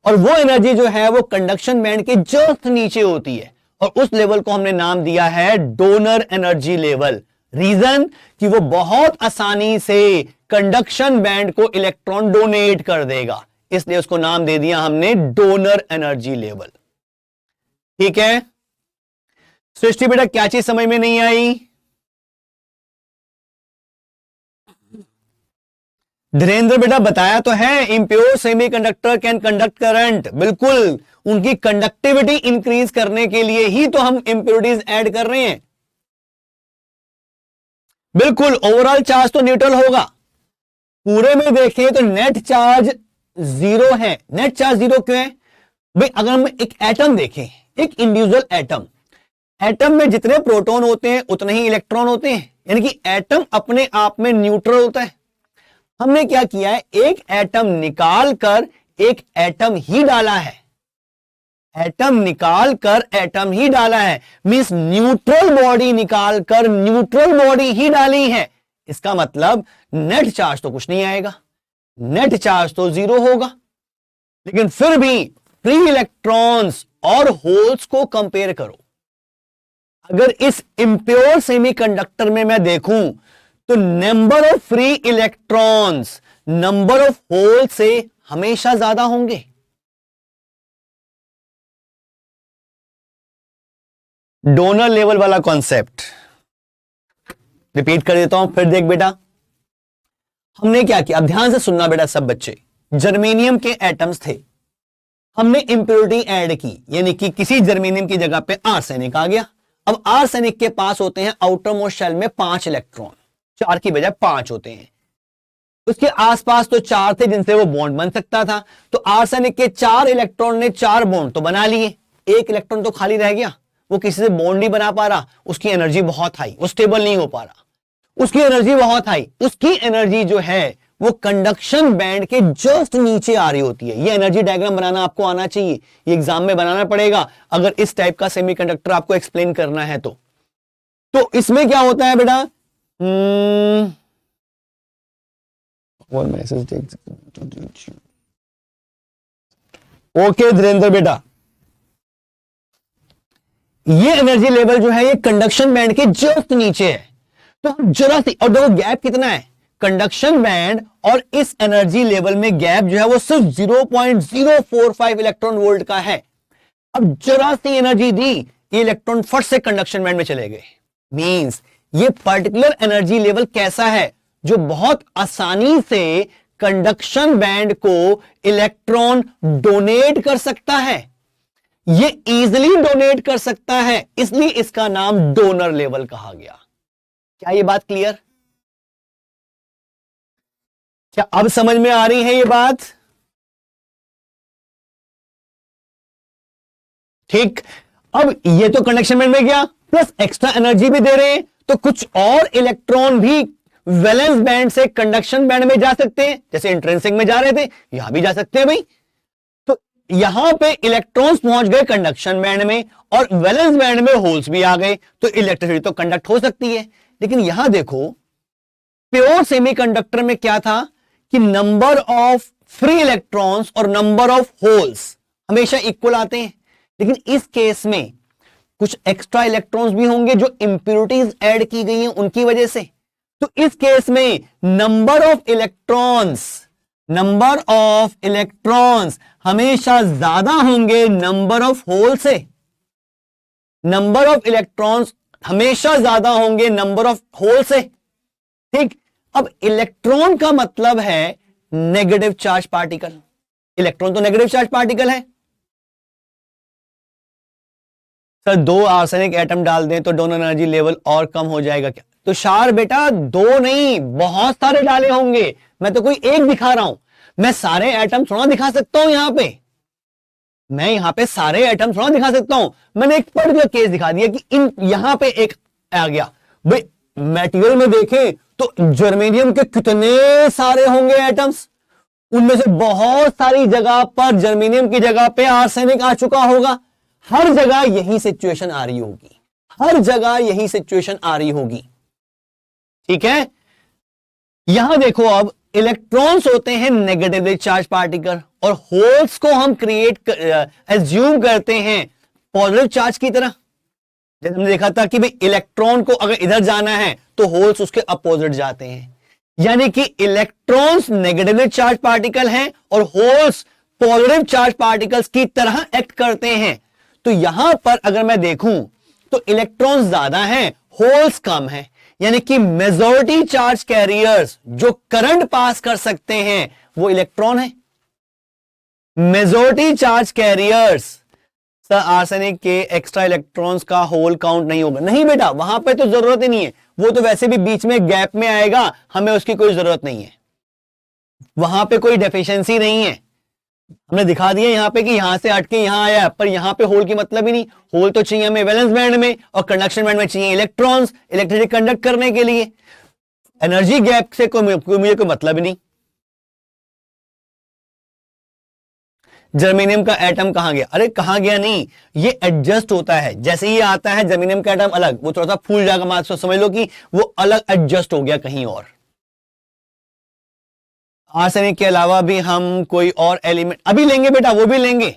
और वो एनर्जी जो है वो कंडक्शन बैंड के जस्ट नीचे होती है, और उस लेवल को हमने नाम दिया है डोनर एनर्जी लेवल। रीजन कि वो बहुत आसानी से कंडक्शन बैंड को इलेक्ट्रॉन डोनेट कर देगा, इसलिए उसको नाम दे दिया हमने डोनर एनर्जी लेवल। ठीक है सृष्टि बेटा, क्या चीज समझ में नहीं आई? धीरेन्द्र बेटा बताया तो है, impure semiconductor can conduct current, बिल्कुल उनकी कंडक्टिविटी इंक्रीज करने के लिए ही तो हम इंप्योरिटीज ऐड कर रहे हैं। बिल्कुल ओवरऑल चार्ज तो न्यूट्रल होगा। पूरे में देखें तो नेट चार्ज 0 है। नेट चार्ज 0 क्यों है भाई? अगर हम एक एटम देखें, एक इंडिविजुअल एटम, एटम में जितने प्रोटॉन होते हैं उतने ही इलेक्ट्रॉन होते हैं, यानी कि एटम अपने आप में न्यूट्रल होता है। हमने क्या किया है, एक एटम निकाल कर एक एटम ही डाला है, एटम निकाल कर एटम ही डाला है, मींस न्यूट्रल बॉडी निकाल कर न्यूट्रल बॉडी ही डाली है। इसका मतलब नेट चार्ज तो कुछ नहीं आएगा, नेट चार्ज तो 0 होगा। लेकिन फिर भी फ्री इलेक्ट्रॉन्स और होल्स को कंपेयर करो, अगर इस इंप्योर सेमीकंडक्टर में मैं देखूं तो number of free electrons number of hole से हमेशा ज्यादा होंगे। डोनर लेवल वाला कॉन्सेप्ट रिपीट कर देता हूं, फिर देख बेटा हमने क्या किया, अब ध्यान से सुनना बेटा सब बच्चे। जर्मेनियम के एटम्स थे, हमने इंप्योरिटी ऐड की, यानी कि किसी जर्मेनियम की जगह पे आर्सेनिक आ गया। अब आर्सेनिक के पास होते हैं आउटर मोस्ट शेल में 5 इलेक्ट्रॉन, 4 की बजाय 5 होते हैं। उसके आसपास तो 4 थे जिनसे वो बॉन्ड बन सकता था, तो आर्सेनिक के 4 इलेक्ट्रॉन ने 4 बॉन्ड तो बना लिए, एक इलेक्ट्रॉन तो खाली रह गया, वो किसी से बॉन्ड नहीं बना पा रहा, उसकी एनर्जी बहुत हाई, वो स्टेबल नहीं हो पा रहा, उसकी एनर्जी बहुत हाई, उसकी एनर्जी जो है वो कंडक्शन बैंड के जस्ट नीचे आ रही होती है। ये एनर्जी डायग्राम बनाना आपको आना चाहिए, ये एग्जाम में बनाना पड़ेगा अगर इस टाइप का सेमीकंडक्टर आपको एक्सप्लेन करना है तो इसमें क्या होता है बेटा, ओके धीरेन्द्र बेटा, ये एनर्जी लेवल जो है ये कंडक्शन बैंड के जस्ट नीचे है, तो हम जरा सी, और देखो गैप कितना है, कंडक्शन बैंड और इस एनर्जी लेवल में गैप जो है वो सिर्फ 0.045 इलेक्ट्रॉन वोल्ट का है। अब जरा सी एनर्जी दी, ये इलेक्ट्रॉन फट से कंडक्शन बैंड में चले गए। मींस ये पर्टिकुलर एनर्जी लेवल कैसा है, जो बहुत आसानी से कंडक्शन बैंड को इलेक्ट्रॉन डोनेट कर सकता है, ये इजीली डोनेट कर सकता है, इसलिए इसका नाम डोनर लेवल कहा गया। क्या ये बात क्लियर? क्या अब समझ में आ रही है ये बात? ठीक, अब ये तो कंडक्शन बैंड में गया, प्लस एक्स्ट्रा एनर्जी भी दे रहे हैं, तो कुछ और इलेक्ट्रॉन भी वैलेंस बैंड से कंडक्शन बैंड में जा सकते हैं, जैसे इंट्रिंसिक में जा रहे थे यहां भी जा सकते हैं भाई। तो यहां पे इलेक्ट्रॉन्स पहुंच गए कंडक्शन बैंड में और वैलेंस बैंड में होल्स भी आ गए, तो इलेक्ट्रिसिटी तो कंडक्ट हो सकती है। लेकिन यहां देखो प्योर सेमीकंडक्टर में क्या था कि नंबर ऑफ फ्री इलेक्ट्रॉन्स और नंबर ऑफ होल्स हमेशा इक्वल आते हैं, लेकिन इस केस में कुछ एक्स्ट्रा इलेक्ट्रॉन्स भी होंगे जो इंप्योरिटीज ऐड की गई हैं उनकी वजह से, तो इस केस में नंबर ऑफ इलेक्ट्रॉन्स हमेशा ज्यादा होंगे नंबर ऑफ होल से। नंबर ऑफ इलेक्ट्रॉन्स हमेशा ज्यादा होंगे नंबर ऑफ होल से। ठीक, अब इलेक्ट्रॉन का मतलब है नेगेटिव चार्ज पार्टिकल। इलेक्ट्रॉन तो नेगेटिव चार्ज पार्टिकल है। सर 2 आर्सेनिक एटम डाल दें तो डोनर एनर्जी लेवल और कम हो जाएगा क्या? तो शार बेटा 2 नहीं, बहुत सारे डाले होंगे। मैं तो कोई एक दिखा रहा हूं, मैं सारे एटम थोड़ा दिखा सकता हूं यहां पे। मैं यहां पे सारे एटम थोड़ा दिखा सकता हूं। मैंने एक पर्टिकुलर केस दिखा दिया कि इन यहां पे एक आ गया। भाई मेटेरियल में देखें तो जर्मेनियम के कितने सारे होंगे एटम्स, उनमें से बहुत सारी जगह पर जर्मेनियम की जगह पे आर्सेनिक आ चुका होगा। हर जगह यही सिचुएशन आ रही होगी, हर जगह यही सिचुएशन आ रही होगी। ठीक है, यहां देखो, अब इलेक्ट्रॉन्स होते हैं नेगेटिवली चार्ज पार्टिकल और होल्स को हम एज्यूम करते हैं पॉजिटिव चार्ज की तरह। जैसे हमने देखा था कि भाई इलेक्ट्रॉन को अगर इधर जाना है तो होल्स उसके अपोजिट जाते हैं, यानी कि इलेक्ट्रॉन्स नेगेटिवली चार्ज पार्टिकल हैं और होल्स पॉजिटिव चार्ज पार्टिकल्स की तरह एक्ट करते हैं। तो यहां पर अगर मैं देखूं तो इलेक्ट्रॉन्स ज्यादा हैं, होल्स कम हैं, यानी कि मेजॉरिटी चार्ज कैरियर्स जो करंट पास कर सकते हैं वो इलेक्ट्रॉन है। Majority charge carriers, sir arsenic के एक्स्ट्रा इलेक्ट्रॉन्स का होल काउंट नहीं होगा। नहीं बेटा, वहां पे तो जरूरत ही नहीं है, वो तो वैसे भी बीच में गैप में आएगा, हमें उसकी कोई जरूरत नहीं है, वहां पे कोई डेफिशिएंसी नहीं है। हमने दिखा दिया यहां पे कि यहां से हट के यहां आया, पर यहां पे होल की मतलब ही नहीं। होल तो चाहिए हमें वैलेंस बैंड में और कंडक्शन बैंड में चाहिए इलेक्ट्रॉन्स इलेक्ट्रिसिटी कंडक्ट करने के लिए। एनर्जी गैप से मुझे कोई मतलब ही नहीं। जर्मेनियम का एटम कहां गया? अरे कहां गया नहीं, ये एडजस्ट होता है। जैसे ही आता है जर्मेनियम का एटम अलग, वो थोड़ा सा फूल जाएगा, मान समझ लो कि वो अलग एडजस्ट हो गया कहीं और। आर्सेनिक के अलावा भी हम कोई और एलिमेंट अभी लेंगे बेटा, वो भी लेंगे।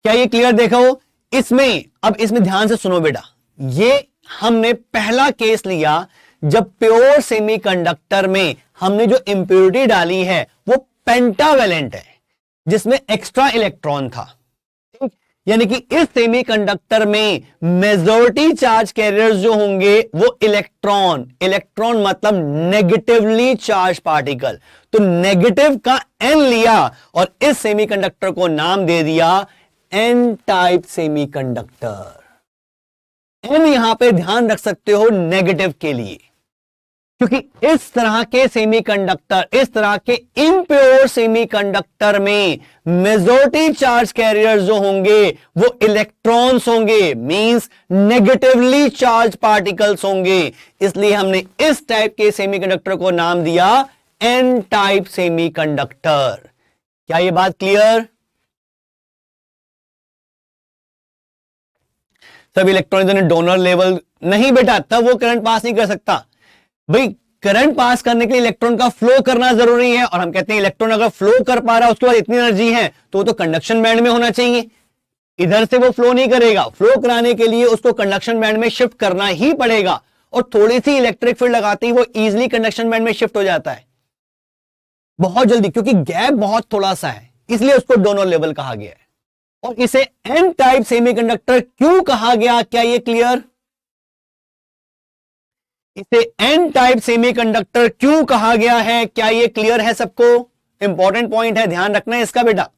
क्या ये क्लियर देखो? इसमें अब इसमें ध्यान से सुनो बेटा, ये हमने पहला केस लिया जब प्योर सेमीकंडक्टर में हमने जो इंप्योरिटी डाली है वो पेंटावेलेंट है, जिसमें एक्स्ट्रा इलेक्ट्रॉन था। यानी कि इस सेमीकंडक्टर में मेजॉरिटी चार्ज कैरियर्स जो होंगे वो इलेक्ट्रॉन मतलब नेगेटिवली चार्ज पार्टिकल। तो नेगेटिव का एन लिया और इस सेमीकंडक्टर को नाम दे दिया एन टाइप सेमीकंडक्टर। एन यहां पे ध्यान रख सकते हो नेगेटिव के लिए, क्योंकि इस तरह के सेमीकंडक्टर, इस तरह के इम्प्योर सेमीकंडक्टर में मेजॉरिटी चार्ज कैरियर्स जो होंगे वो इलेक्ट्रॉन्स होंगे, मींस नेगेटिवली चार्ज पार्टिकल्स होंगे। इसलिए हमने इस टाइप के सेमीकंडक्टर को नाम दिया एन टाइप सेमीकंडक्टर। क्या ये बात क्लियर? सब इलेक्ट्रॉन डोनर लेवल नहीं बेटा, तब वो करंट पास नहीं कर सकता। भाई करंट पास करने के लिए इलेक्ट्रॉन का फ्लो करना जरूरी है, और हम कहते हैं इलेक्ट्रॉन अगर फ्लो कर पा रहा है उसके बाद इतनी एनर्जी है तो वो तो कंडक्शन बैंड में होना चाहिए। इधर से वो फ्लो नहीं करेगा, फ्लो कराने के लिए उसको कंडक्शन बैंड में शिफ्ट करना ही पड़ेगा, और थोड़ी सी इलेक्ट्रिक फील्ड लगाते ही वो इजीली कंडक्शन बैंड में शिफ्ट हो जाता है बहुत जल्दी, क्योंकि गैप बहुत थोड़ा सा है, इसलिए उसको डोनर लेवल कहा गया है। और इसे एन टाइप सेमीकंडक्टर क्यों कहा गया, क्या ये क्लियर? इसे एन टाइप सेमीकंडक्टर क्यों कहा गया है, क्या ये क्लियर है सबको? इंपॉर्टेंट पॉइंट है, ध्यान रखना है इसका बेटा।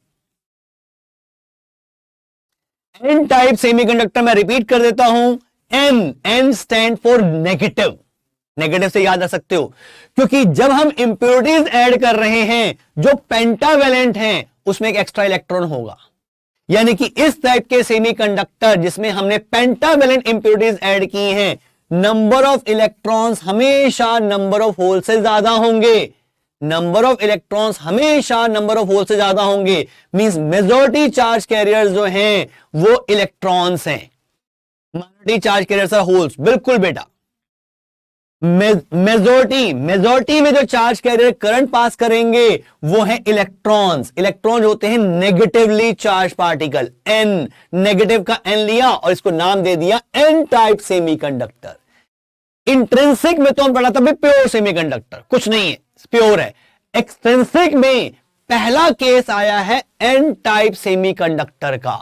एन टाइप सेमीकंडक्टर मैं रिपीट कर देता हूं, N stand for negative. Negative से याद रख सकते हो, क्योंकि जब हम इंप्योरिटीज ऐड कर रहे हैं जो पेंटावेलेंट हैं उसमें एक एक्स्ट्रा इलेक्ट्रॉन होगा। यानी कि इस टाइप के सेमीकंडक्टर जिसमें हमने पेंटावेलेंट इंप्योरिटीज ऐड की हैं, नंबर ऑफ इलेक्ट्रॉन्स हमेशा नंबर ऑफ होल से ज्यादा होंगे। नंबर ऑफ इलेक्ट्रॉन्स हमेशा नंबर ऑफ होल से ज्यादा होंगे, मींस मेजॉरिटी चार्ज कैरियर्स जो हैं वो इलेक्ट्रॉन्स हैं, minority charge carriers are holes. बिल्कुल बेटा, मेजॉरिटी में जो चार्ज कैरियर करंट पास करेंगे वो है इलेक्ट्रॉन्स। इलेक्ट्रॉन होते हैं negatively charge particle. N, negative का एन लिया और इसको नाम दे दिया एन टाइप सेमीकंडक्टर। इंट्रिंसिक में तो हम पढ़ा था भाई प्योर सेमीकंडक्टर, कुछ नहीं है, प्योर है। एक्सट्रिंसिक में पहला केस आया है एन टाइप सेमीकंडक्टर का।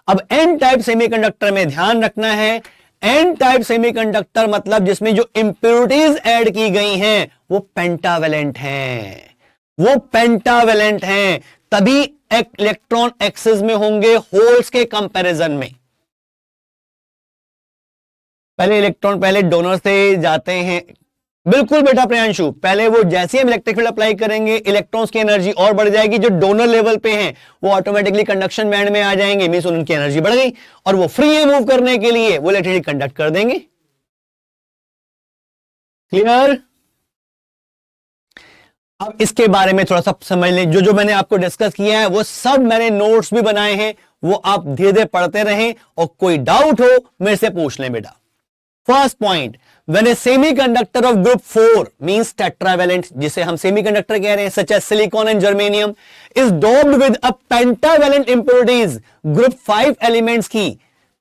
अब एन टाइप सेमीकंडक्टर में ध्यान रखना है, एन टाइप सेमीकंडक्टर मतलब जिसमें जो इंप्योरिटीज ऐड की गई हैं वो पेंटावेलेंट हैं, वो पेंटावेलेंट हैं, तभी इलेक्ट्रॉन एक्सिस में होंगे होल्स के कंपैरिजन में। पहले इलेक्ट्रॉन पहले डोनर से जाते हैं, बिल्कुल बेटा प्रियांशु, पहले वो जैसे हम इलेक्ट्रिक फील्ड अप्लाई करेंगे इलेक्ट्रॉन्स की एनर्जी और बढ़ जाएगी, जो डोनर लेवल पे हैं वो ऑटोमेटिकली कंडक्शन बैंड में आ जाएंगे, मींस उनकी एनर्जी बढ़ गई और वो फ्री है मूव करने के लिए, वो इलेक्ट्रिसिटी कंडक्ट कर देंगे। क्लियर? अब इसके बारे में थोड़ा सा समझ लें, जो जो मैंने आपको डिस्कस किया है वो सब मैंने नोट्स भी बनाए हैं, वो आप धीरे धीरे पढ़ते रहें और कोई डाउट हो मेरे से पूछ लें बेटा। First point, when a semiconductor of group 4 means tetravalent, जिसे हम सेमीकंडक्टर कह रहे हैं, such as silicon and germanium, is doped with a pentavalent impurities, group 5 elements की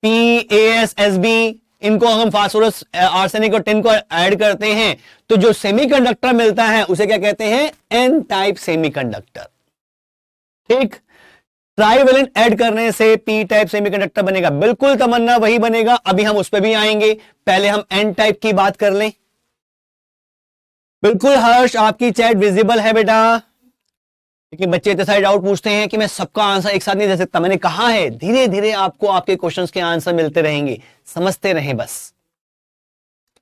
P, AS, SB, इनको हम फास्फोरस, आर्सेनिक और टिन को ऐड करते हैं तो जो सेमीकंडक्टर मिलता है उसे क्या कहते हैं? N type semiconductor. ठीक, ट्राइवेलेंट ऐड करने से पी टाइप सेमीकंडक्टर बनेगा, बिल्कुल तमन्ना वही बनेगा, अभी हम उस पर भी आएंगे, पहले हम एन टाइप की बात कर लें। बिल्कुल हर्ष, आपकी चैट विजिबल है बेटा, लेकिन बच्चे इतने सारे डाउट पूछते हैं कि मैं सबका आंसर एक साथ नहीं दे सकता। मैंने कहा है धीरे धीरे आपको आपके क्वेश्चंस के आंसर मिलते रहेंगे, समझते रहें, बस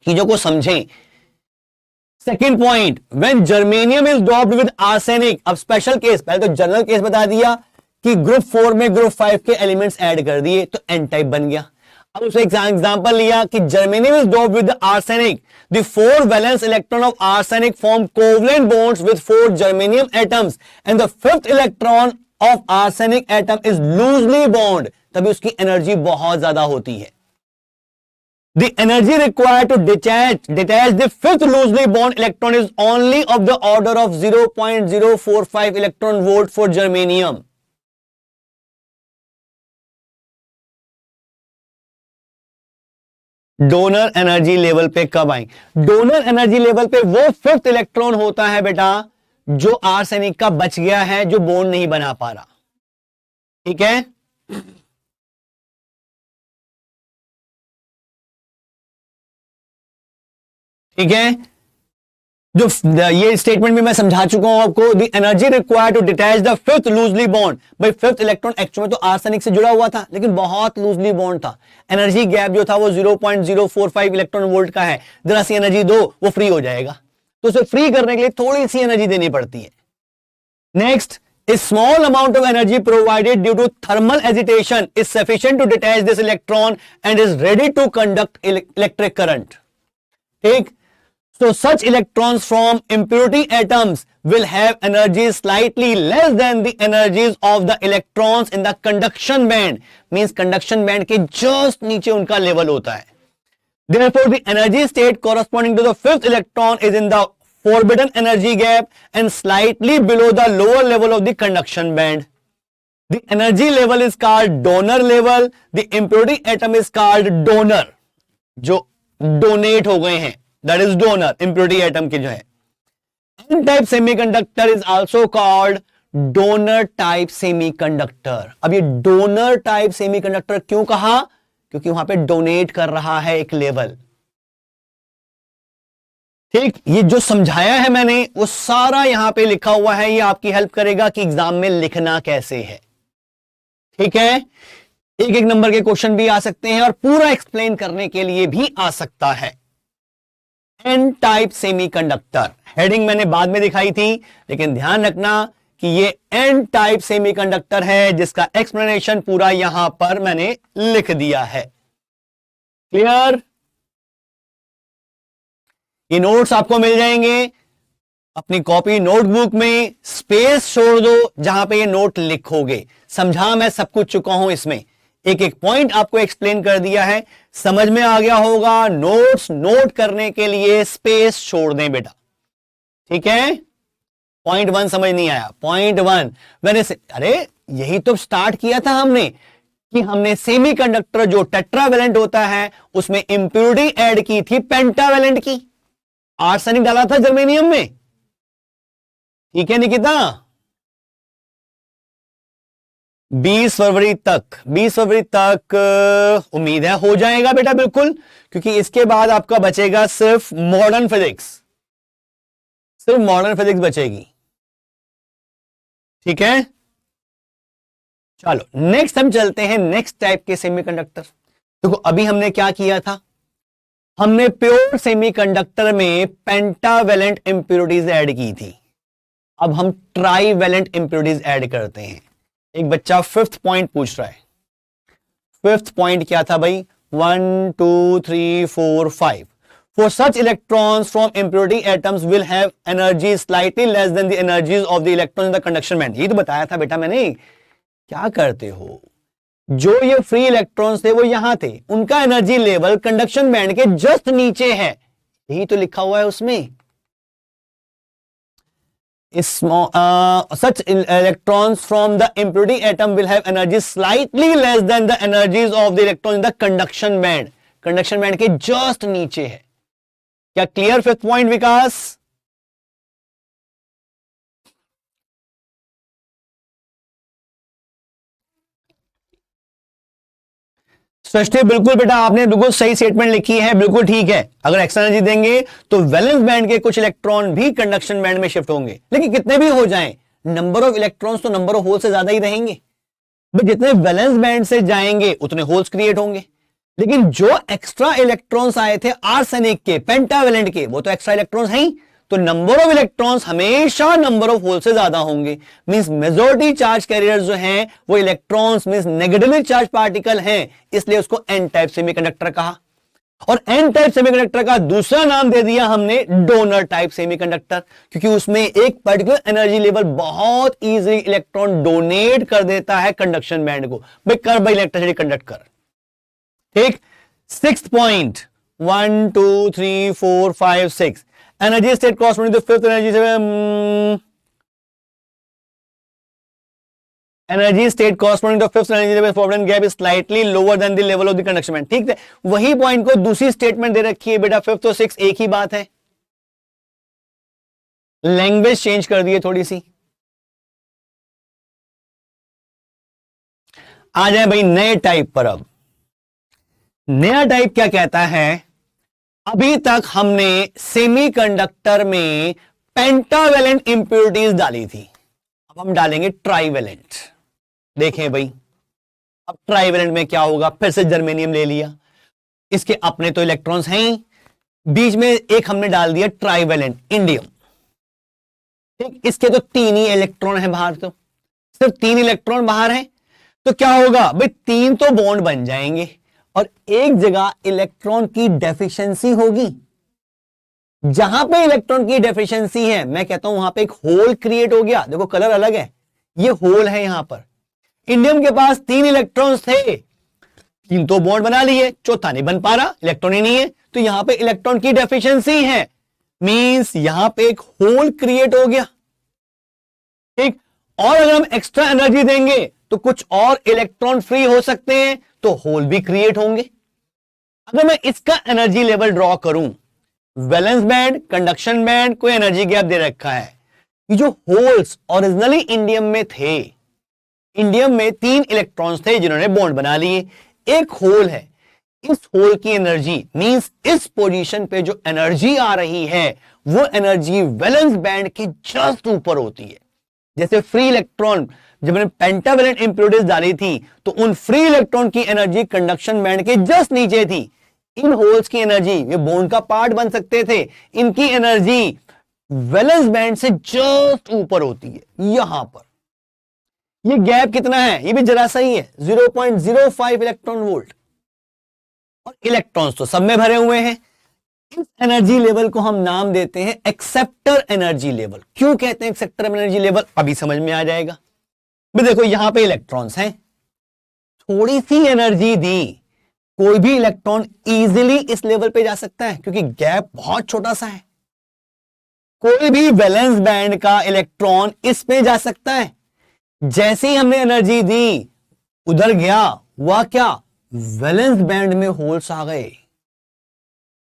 चीजों को समझें। Second point, when germanium is doped with arsenic, अब स्पेशल केस, पहले तो जनरल केस बता दिया कि ग्रुप 4 में ग्रुप 5 के एलिमेंट्स ऐड कर दिए तो एन टाइप बन गया। अब उसे एग्जांपल लिया कि germanium is doped with arsenic, the 4 valence electron of arsenic form covalent bonds with 4 germanium atoms and the 5th electron of arsenic atom is loosely bond, तभी उसकी एनर्जी बहुत ज्यादा होती है। The energy required to detach the 5th loosely bond electron is only of the order of 0.045 electron volt for germanium. Donor energy level पे कब आएंगे? Donor energy level पे वो 5th इलेक्ट्रॉन होता है बेटा जो आर्सेनिक का बच गया है, जो बॉन्ड नहीं बना पा रहा। ठीक है, ठीक है, जो ये स्टेटमेंट भी मैं समझा चुका हूं आपको। The energy required to detach the 5th loosely bond, भाई 5th इलेक्ट्रॉन एक्चुअली तो आर्सेनिक से जुड़ा हुआ था लेकिन बहुत लूजली बॉन्ड था, एनर्जी गैप जो था वो 0.045 इलेक्ट्रॉन वोल्ट का है, जरा सी एनर्जी दो वो फ्री हो जाएगा, तो उसे फ्री करने के लिए थोड़ी सी एनर्जी देनी पड़ती है। Next, a small amount of energy provided due to thermal agitation is sufficient to detach this electron and is ready to conduct electric current. ठीक, so such electrons from impurity atoms will have energies slightly less than the energies of the electrons in the conduction band, means conduction band के just नीचे उनका level होता है। Therefore the energy state corresponding to the 5th electron is in the forbidden energy gap and slightly below the lower level of the conduction band. The energy level is called donor level. The impurity atom is called donor, जो donate हो गए हैं, that is donor, impurity atom के जो है। N-type semiconductor is also called donor type semiconductor. अब ये donor type semiconductor क्यों कहा? क्योंकि वहां पे डोनेट कर रहा है एक लेवल। ठीक, ये जो समझाया है मैंने वो सारा यहां पे लिखा हुआ है, ये आपकी हेल्प करेगा कि एग्जाम में लिखना कैसे है। ठीक है, एक एक नंबर के क्वेश्चन भी आ सकते हैं और पूरा एक्सप्लेन करने के लिए भी आ सकता है। एन टाइप सेमीकंडक्टर हेडिंग मैंने बाद में दिखाई थी, लेकिन ध्यान रखना कि ये एन टाइप सेमीकंडक्टर है जिसका एक्सप्लेनेशन पूरा यहां पर मैंने लिख दिया है। क्लियर? ये नोट्स आपको मिल जाएंगे अपनी कॉपी नोटबुक में, स्पेस छोड़ दो जहां पे ये नोट लिखोगे। समझा मैं सब कुछ चुका हूं, इसमें एक एक पॉइंट आपको एक्सप्लेन कर दिया है, समझ में आ गया होगा। नोट्स नोट करने के लिए स्पेस छोड़ दें बेटा। ठीक है, पॉइंट 1 समझ नहीं आया? पॉइंट 1 मैंने अरे यही तो स्टार्ट किया था हमने कि हमने सेमीकंडक्टर जो टेट्रावेलेंट होता है उसमें इंप्योरिटी ऐड की थी पेंटावेलेंट की, आर्सेनिक डाला था जर्मेनियम में। ठीक है निकिता, 20 फरवरी तक उम्मीद है हो जाएगा बेटा, बिल्कुल, क्योंकि इसके बाद आपका बचेगा सिर्फ मॉडर्न फिजिक्स बचेगी। ठीक है, चलो नेक्स्ट हम चलते हैं नेक्स्ट टाइप के सेमीकंडक्टर। देखो अभी हमने क्या किया था, हमने प्योर सेमीकंडक्टर में पेंटावेलेंट इंप्योरिटीज ऐड की थी। अब हम ट्राईवेलेंट इंप्योरिटीज ऐड करते हैं। एक बच्चा 5th पॉइंट पूछ रहा है। 5th पॉइंट क्या था भाई? 1 2 3 4 5 For such electrons from impurity atoms will have energy slightly less than the energies of the electrons in the conduction band। ये तो बताया था बेटा मैंने। क्या करते हो, जो ये फ्री इलेक्ट्रॉन्स थे वो यहां थे, उनका एनर्जी लेवल कंडक्शन बैंड के जस्ट नीचे है, यही तो लिखा हुआ है उसमें। Such electrons from the impurity atom will have energy slightly less than the energies of the electrons in the conduction band। Conduction band के जस्ट नीचे है। क्या क्लियर 5th पॉइंट विकास? सृष्टि बिल्कुल बेटा, आपने बिल्कुल सही स्टेटमेंट लिखी है, बिल्कुल ठीक है। अगर एक्स्ट्रा एनर्जी देंगे तो वैलेंस बैंड के कुछ इलेक्ट्रॉन भी कंडक्शन बैंड में शिफ्ट होंगे, लेकिन कितने भी हो जाएं, नंबर ऑफ इलेक्ट्रॉन्स तो नंबर ऑफ होल से ज्यादा ही रहेंगे। जितने वैलेंस बैंड से जाएंगे उतने होल्स क्रिएट होंगे, लेकिन जो एक्स्ट्रा इलेक्ट्रॉन्स आए थे आर्सेनिक के पेंटावेलेंट के, वो तो एक्स्ट्रा इलेक्ट्रॉन्स हैं ही, तो नंबर ऑफ इलेक्ट्रॉन्स हमेशा नंबर ऑफ होल से ज्यादा होंगे। मींस मेजॉरिटी चार्ज कैरियर जो हैं वो electrons means negatively charge particle हैं, इसलिए उसको एन टाइप सेमीकंडक्टर कहा। और एन टाइप सेमीकंडक्टर का दूसरा नाम दे दिया हमने डोनर टाइप सेमीकंडक्टर, क्योंकि उसमें एक पर्टिकुलर एनर्जी लेवल बहुत इजीली इलेक्ट्रॉन डोनेट कर देता है कंडक्शन बैंड को। भाई कर भाई इलेक्ट्रिसिटी कंडक्ट कर। ठीक, 6th point 1 2 3 4 5 6 energy state corresponding to 5th energy state corresponding to 5th energy level forward gap is slightly lower than the level of the conduction band. ठीक है, वही पॉइंट को दूसरी स्टेटमेंट दे रखी है बेटा, 5th और 6th एक ही बात है, लैंग्वेज चेंज कर दी है थोड़ी सी। आ जाए भाई नए टाइप पर। अब नया टाइप क्या कहता है, अभी तक हमने सेमीकंडक्टर में पेंटावेलेंट इंप्योरिटीज डाली थी, अब हम डालेंगे ट्राईवेलेंट। देखें भाई अब ट्राईवेलेंट में क्या होगा, फिर से जर्मेनियम ले लिया, इसके अपने तो इलेक्ट्रॉन्स हैं ही, बीच में एक हमने डाल दिया ट्राईवेलेंट इंडियम। ठीक, इसके तो 3 ही इलेक्ट्रॉन है बाहर, तो सिर्फ 3 इलेक्ट्रॉन बाहर हैं, तो क्या होगा भाई 3 तो बॉन्ड बन जाएंगे और एक जगह इलेक्ट्रॉन की डेफिशिएंसी होगी। जहां पे इलेक्ट्रॉन की डेफिशिएंसी है मैं कहता हूं वहां पे एक होल क्रिएट हो गया। देखो कलर अलग है, ये होल है। यहां पर इंडियम के पास 3 इलेक्ट्रॉन्स थे, 3 तो बॉन्ड बना लिए, चौथा नहीं बन पा रहा, इलेक्ट्रॉन ही नहीं है, तो यहां पे इलेक्ट्रॉन की डेफिशिएंसी है, मींस यहां पे एक होल क्रिएट हो गया। ठीक, और अगर हम एक्स्ट्रा एनर्जी देंगे तो कुछ और इलेक्ट्रॉन फ्री हो सकते हैं, तो होल भी क्रिएट होंगे। अगर मैं इसका एनर्जी लेवल ड्रॉ करूं, वैलेंस बैंड कंडक्शन बैंड कोई एनर्जी गैप दे रखा है, ये जो होल्स ओरिजिनली इंडियम में थे, इंडियम में 3 इलेक्ट्रॉन्स थे जिन्होंने बॉन्ड बना लिए, एक होल है, इस होल की एनर्जी मींस इस पोजीशन पे जो एनर्जी आ रही है वो एनर्जी वैलेंस बैंड के जस्ट ऊपर होती है। जैसे फ्री इलेक्ट्रॉन जब मैंने पेंटावेलेंट इंप्योरिटीज डाली थी तो उन फ्री इलेक्ट्रॉन की एनर्जी कंडक्शन बैंड के जस्ट नीचे थी, इन होल्स की एनर्जी ये बॉन्ड का पार्ट बन सकते थे, इनकी एनर्जी वैलेंस बैंड से जस्ट ऊपर होती है। यहां पर ये गैप कितना है, ये भी जरा सा ही है, 0.05 इलेक्ट्रॉन वोल्ट, और इलेक्ट्रॉन्स तो सब में भरे हुए हैं। इस एनर्जी लेवल को हम नाम देते हैं एक्सेप्टर एनर्जी लेवल। क्यों कहते हैं एक्सेप्टर एनर्जी लेवल, अभी समझ में आ जाएगा। देखो यहां पे इलेक्ट्रॉन्स हैं, थोड़ी सी एनर्जी दी, कोई भी इलेक्ट्रॉन इजीली इस लेवल पे जा सकता है क्योंकि गैप बहुत छोटा सा है। कोई भी वैलेंस बैंड का इलेक्ट्रॉन इस पे जा सकता है, जैसे ही हमने एनर्जी दी उधर गया, हुआ क्या, वैलेंस बैंड में होल्स आ गए।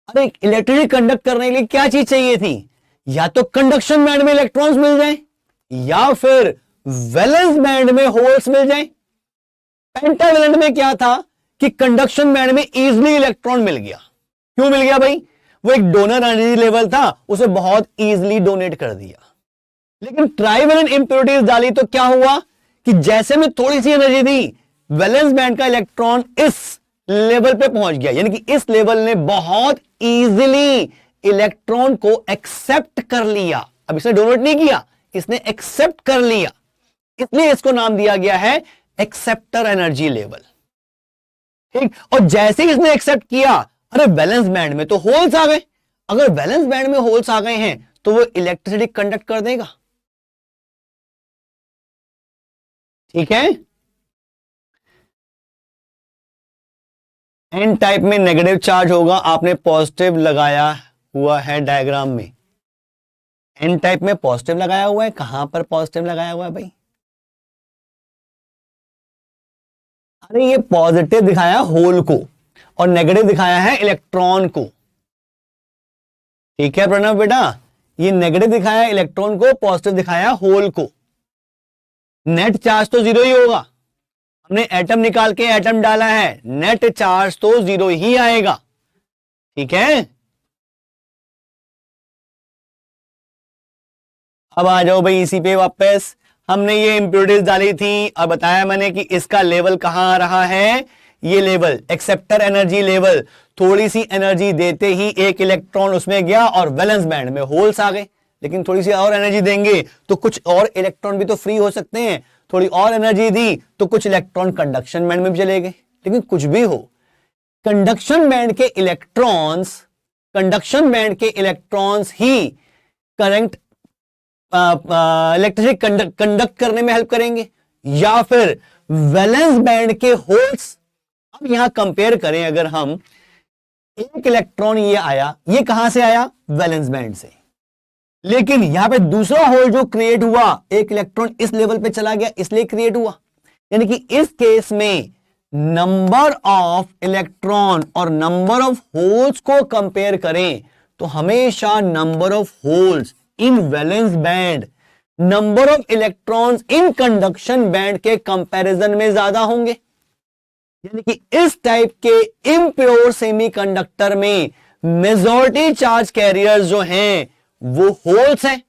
अरे इलेक्ट्रिसिटी कंडक्ट करने के लिए क्या चीज चाहिए थी, या तो कंडक्शन बैंड में इलेक्ट्रॉन्स मिल जाए या फिर वैलेंस बैंड में होल्स मिल जाए। पेंटावेलेंट में क्या था कि कंडक्शन बैंड में इजीली इलेक्ट्रॉन मिल गया। क्यों मिल गया भाई, वो एक डोनर एनर्जी लेवल था, उसे बहुत इजीली डोनेट कर दिया। लेकिन ट्राइवेलेंट इंप्योरिटीज डाली तो क्या हुआ कि जैसे में थोड़ी सी एनर्जी दी, वैलेंस बैंड का इलेक्ट्रॉन इस लेवल पे पहुंच गया, यानी कि इस लेवल ने बहुत इजीली इलेक्ट्रॉन को एक्सेप्ट कर लिया। अब इसने डोनेट नहीं किया, इसने एक्सेप्ट कर लिया, इसलिए इसको नाम दिया गया है एक्सेप्टर एनर्जी लेवल। ठीक, और जैसे ही इसने एक्सेप्ट किया, अरे वैलेंस बैंड में तो होल्स आ गए। अगर वैलेंस बैंड में होल्स आ गए हैं तो वो इलेक्ट्रिसिटी कंडक्ट कर देगा। ठीक है, एन टाइप में नेगेटिव चार्ज होगा, आपने पॉजिटिव लगाया हुआ है डायग्राम में। एन टाइप में पॉजिटिव लगाया हुआ है, कहां पर पॉजिटिव लगाया हुआ है भाई, अरे ये पॉजिटिव दिखाया होल को और नेगेटिव दिखाया है इलेक्ट्रॉन को। ठीक है प्रणव बेटा, ये नेगेटिव दिखाया इलेक्ट्रॉन को, पॉजिटिव दिखाया होल को। नेट चार्ज तो जीरो ही होगा, हमने एटम निकाल के एटम डाला है, नेट चार्ज तो जीरो ही आएगा। ठीक है, अब आ जाओ भाई इसी पे वापस। हमने ये इंप्योरिटीज डाली थी और बताया मैंने कि इसका लेवल कहां आ रहा है, ये लेवल एक्सेप्टर एनर्जी लेवल। थोड़ी सी एनर्जी देते ही एक इलेक्ट्रॉन उसमें गया और वैलेंस बैंड में होल्स आ गए। लेकिन थोड़ी सी और एनर्जी देंगे तो कुछ और इलेक्ट्रॉन भी तो फ्री हो सकते हैं। थोड़ी और एनर्जी दी तो कुछ इलेक्ट्रॉन कंडक्शन बैंड में भी चले गए। लेकिन कुछ भी हो, कंडक्शन बैंड के इलेक्ट्रॉन्स ही करंट इलेक्ट्रिसिटी कंडक्ट करने में हेल्प करेंगे, या फिर वैलेंस बैंड के होल्स। अब यहां कंपेयर करें, अगर हम एक इलेक्ट्रॉन ये आया, ये कहां से आया, वैलेंस बैंड से, लेकिन यहां पे दूसरा होल जो क्रिएट हुआ, एक इलेक्ट्रॉन इस लेवल पे चला गया इसलिए क्रिएट हुआ। यानी कि इस केस में नंबर ऑफ इलेक्ट्रॉन और नंबर ऑफ होल्स को कंपेयर करें तो हमेशा number of holes in valence band number of electrons in conduction band के कंपैरिजन में ज्यादा होंगे। यानी कि इस टाइप के इम्प्योर सेमीकंडक्टर में मेजॉरिटी चार्ज कैरियर्स जो हैं वो होल्स हैं।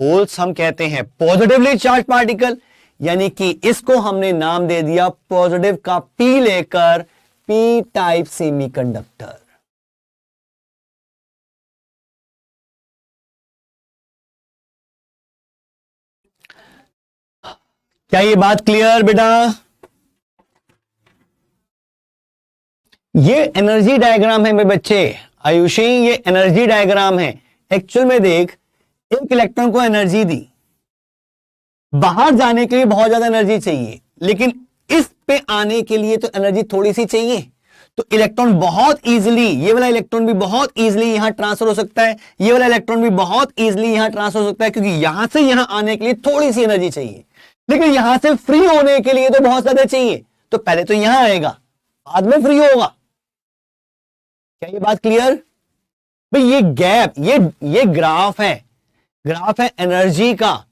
होल्स हम कहते हैं पॉजिटिवली चार्ज पार्टिकल, यानी कि इसको हमने नाम दे दिया पॉजिटिव का पी लेकर पी टाइप सेमीकंडक्टर। क्या ये बात क्लियर बेटा? ये एनर्जी डायग्राम है मेरे बच्चे, आयुषी ये एनर्जी डायग्राम है। एक्चुअल में देख, एक इलेक्ट्रॉन को एनर्जी दी, बाहर जाने के लिए बहुत ज्यादा एनर्जी चाहिए, लेकिन इस पे आने के लिए तो एनर्जी थोड़ी सी चाहिए। तो इलेक्ट्रॉन बहुत इजीली, ये वाला इलेक्ट्रॉन भी बहुत इजीली यहां ट्रांसफर हो सकता है, ये वाला इलेक्ट्रॉन भी बहुत इजीली यहां ट्रांसफर हो सकता है, क्योंकि यहां से यहां आने के लिए थोड़ी सी एनर्जी चाहिए। लेकिन यहां से फ्री होने के लिए तो बहुत ज्यादा चाहिए, तो पहले तो यहां आएगा बाद में फ्री होगा। क्या ये बात क्लियर भाई? ये गैप, ये ग्राफ है एनर्जी का।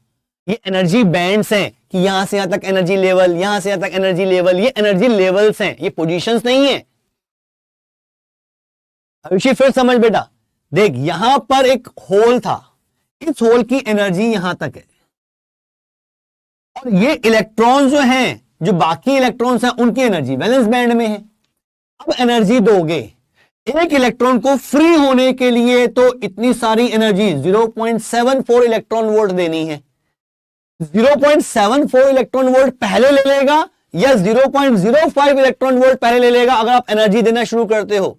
ये एनर्जी बैंड्स हैं कि यहां से यहां तक एनर्जी लेवल, यहां से यहां तक एनर्जी लेवल, ये एनर्जी लेवल्स हैं, ये पोजीशंस नहीं है। अभिषेक फिर समझ बेटा, देख यहां पर एक होल था, इस होल की एनर्जी यहां तक है, और ये इलेक्ट्रॉन जो हैं, जो बाकी इलेक्ट्रॉन्स हैं, उनकी एनर्जी वैलेंस बैंड में है। अब एनर्जी दोगे एक इलेक्ट्रॉन को फ्री होने के लिए तो इतनी सारी एनर्जी 0.74 इलेक्ट्रॉन वोल्ट देनी है। 0.74 इलेक्ट्रॉन वोल्ट पहले ले लेगा या 0.05 इलेक्ट्रॉन वोल्ट पहले ले लेगा? अगर आप एनर्जी देना शुरू करते हो,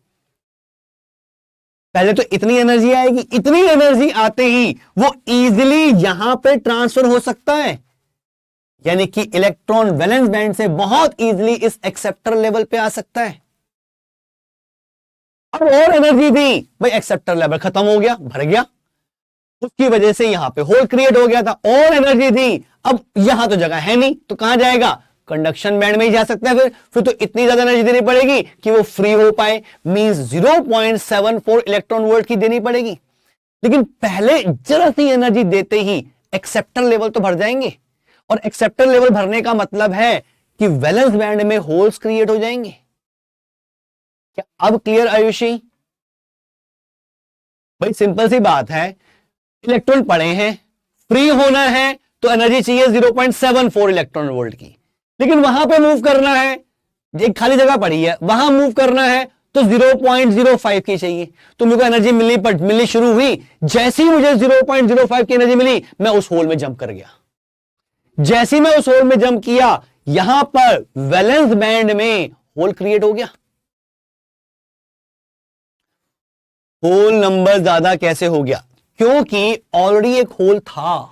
पहले तो इतनी एनर्जी आएगी, इतनी एनर्जी आते ही वो इजीली यहां पे ट्रांसफर हो सकता है। यानी कि इलेक्ट्रॉन वैलेंस बैंड से बहुत इजीली इस एक्सेप्टर लेवल पे आ सकता है। अब और एनर्जी दी भाई, एक्सेप्टर लेवल खत्म हो गया, भर गया, उसकी वजह से यहां पे होल क्रिएट हो गया था। और एनर्जी दी, अब यहां तो जगह है नहीं, तो कहां जाएगा? कंडक्शन बैंड में ही जा सकता है। फिर तो इतनी ज्यादा एनर्जी देनी पड़ेगी कि वो फ्री हो पाए, मींस 0.74 इलेक्ट्रॉन वोल्ट की देनी पड़ेगी। लेकिन पहले जरा सी एनर्जी देते ही एक्सेप्टर लेवल तो भर जाएंगे, और एक्सेप्टर लेवल भरने का मतलब है कि वैलेंस बैंड में होल्स क्रिएट हो जाएंगे। क्या अब क्लियर आयुषी? भाई सिंपल सी बात है, इलेक्ट्रॉन पड़े हैं, फ्री होना है तो एनर्जी चाहिए 0.74 इलेक्ट्रॉन वोल्ट की, लेकिन वहां पे मूव करना है, एक खाली जगह पड़ी है वहां मूव करना है तो 0.05 की चाहिए। तो मेरे को एनर्जी मिलनी शुरू हुई, जैसे ही मुझे 0.05 की एनर्जी मिली मैं उस होल में जंप कर गया। जैसे ही मैं उस होल में जंप किया, यहां पर वैलेंस बैंड में होल क्रिएट हो गया। होल नंबर ज्यादा कैसे हो गया? क्योंकि ऑलरेडी एक होल था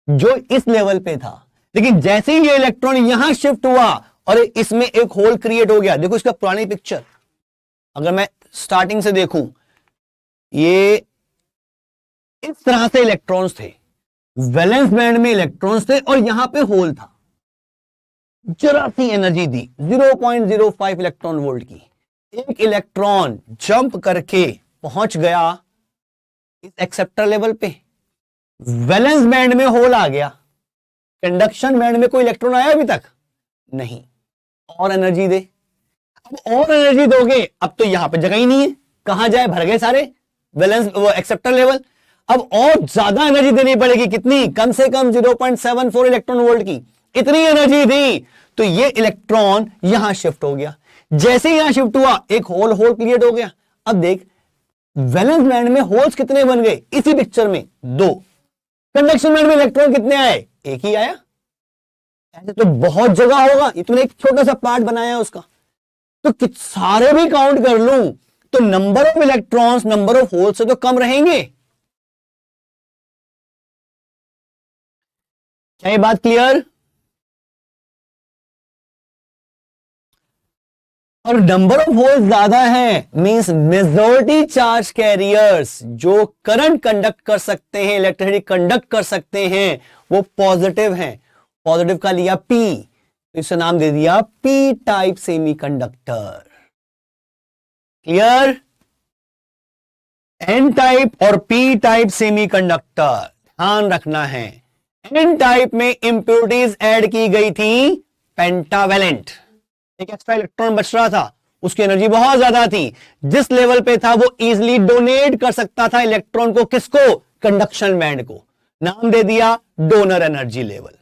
जो इस लेवल पे था, लेकिन जैसे ही ये इलेक्ट्रॉन यहां शिफ्ट हुआ और इसमें एक होल क्रिएट हो गया। देखो इसका पुरानी पिक्चर, अगर मैं स्टार्टिंग से देखूं, ये इस तरह से इलेक्ट्रॉन्स थे, वैलेंस बैंड में इलेक्ट्रॉन्स थे और यहां पे होल था। जरा सी एनर्जी दी 0.05 इलेक्ट्रॉन वोल्ट की, एक इलेक्ट्रॉन जंप करके पहुंच गया इस एक्सेप्टर लेवल पे, वैलेंस बैंड में होल आ गया। कंडक्शन बैंड में कोई इलेक्ट्रॉन आया अभी तक नहीं। और एनर्जी दे, अब और एनर्जी दोगे, अब तो यहां पे जगह ही नहीं है, कहां जाए, भर गए सारे वैलेंस वो एक्सेप्टर लेवल। अब और ज्यादा एनर्जी देनी पड़ेगी, कितनी? कम से कम 0.74 इलेक्ट्रॉन वोल्ट की। इतनी एनर्जी दी तो ये इलेक्ट्रॉन यहां शिफ्ट हो गया। जैसे यहां शिफ्ट हुआ, एक होल क्रिएट हो गया। अब देख, वैलेंस बैंड में होल्स कितने बन गए इसी पिक्चर में? 2। कंडक्शन बैंड में इलेक्ट्रॉन कितने आए? एक ही आया। ऐसे तो बहुत जगह होगा, ये तुमने एक छोटा सा पार्ट बनाया उसका, तो सारे भी काउंट कर लूं तो number of electrons number of holes से तो कम रहेंगे। क्या ये बात क्लियर? और नंबर ऑफ होल्स ज्यादा है, मींस मेजॉरिटी चार्ज कैरियर्स जो करंट कंडक्ट कर सकते हैं, इलेक्ट्रिसिटी कंडक्ट कर सकते हैं, वो पॉजिटिव हैं। पॉजिटिव का लिया पी, तो इसे नाम दे दिया P type semiconductor. Clear? N type और पी टाइप सेमीकंडक्टर ध्यान रखना है। एन टाइप में इंप्योरिटीज ऐड की गई थी पेंटावेलेंट, एक एक्स्ट्रा इलेक्ट्रॉन बच रहा था, उसकी एनर्जी बहुत ज्यादा थी, जिस लेवल पे था वो इजीली डोनेट कर सकता था इलेक्ट्रॉन को। किसको? कंडक्शन बैंड को। नाम दे दिया donor energy level.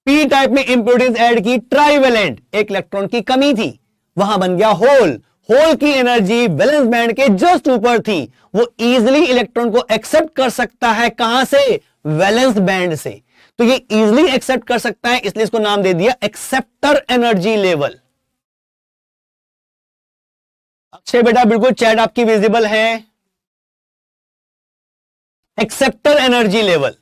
P type में इंप्योरिटीज ऐड की ट्राइवेलेंट, एक इलेक्ट्रॉन की कमी थी, वहां बन गया होल। होल की एनर्जी वैलेंस बैंड के जस्ट ऊपर थी, वो इजीली इलेक्ट्रॉन को एक्सेप्ट कर सकता है। कहां से? वैलेंस बैंड से। तो ये इजीली एक्सेप्ट कर सकता है, इसलिए इसको नाम दे दिया एक्सेप्टर एनर्जी लेवल। अक्षय बेटा बिल्कुल चैट आपकी विजिबल है। Acceptor energy level.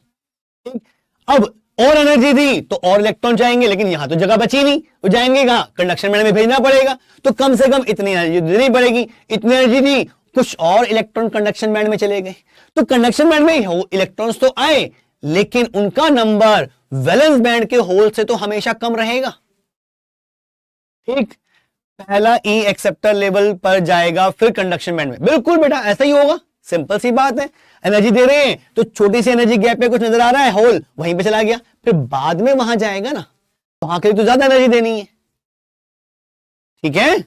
अब और एनर्जी दी तो और इलेक्ट्रॉन जाएंगे, लेकिन यहां तो जगह बची नहीं, वो जाएंगे कहां? कंडक्शन बैंड में भेजना पड़ेगा। तो कम से कम इतनी एनर्जी देनी पड़ेगी। इतनी एनर्जी दी, कुछ और इलेक्ट्रॉन कंडक्शन बैंड में चले गए। तो कंडक्शन बैंड में इलेक्ट्रॉन्स तो आए, लेकिन उनका नंबर वैलेंस बैंड के होल से तो हमेशा कम रहेगा। ठीक, पहला ई एक्सेप्टर लेवल पर जाएगा, फिर कंडक्शन बैंड में। बिल्कुल बेटा ऐसा ही होगा, सिंपल सी बात है। एनर्जी दे रहे हैं तो छोटी सी एनर्जी गैप पे कुछ नजर आ रहा है, होल वहीं पे चला गया, फिर बाद में वहां जाएगा ना, वहां के लिए तो ज्यादा एनर्जी देनी है। ठीक है,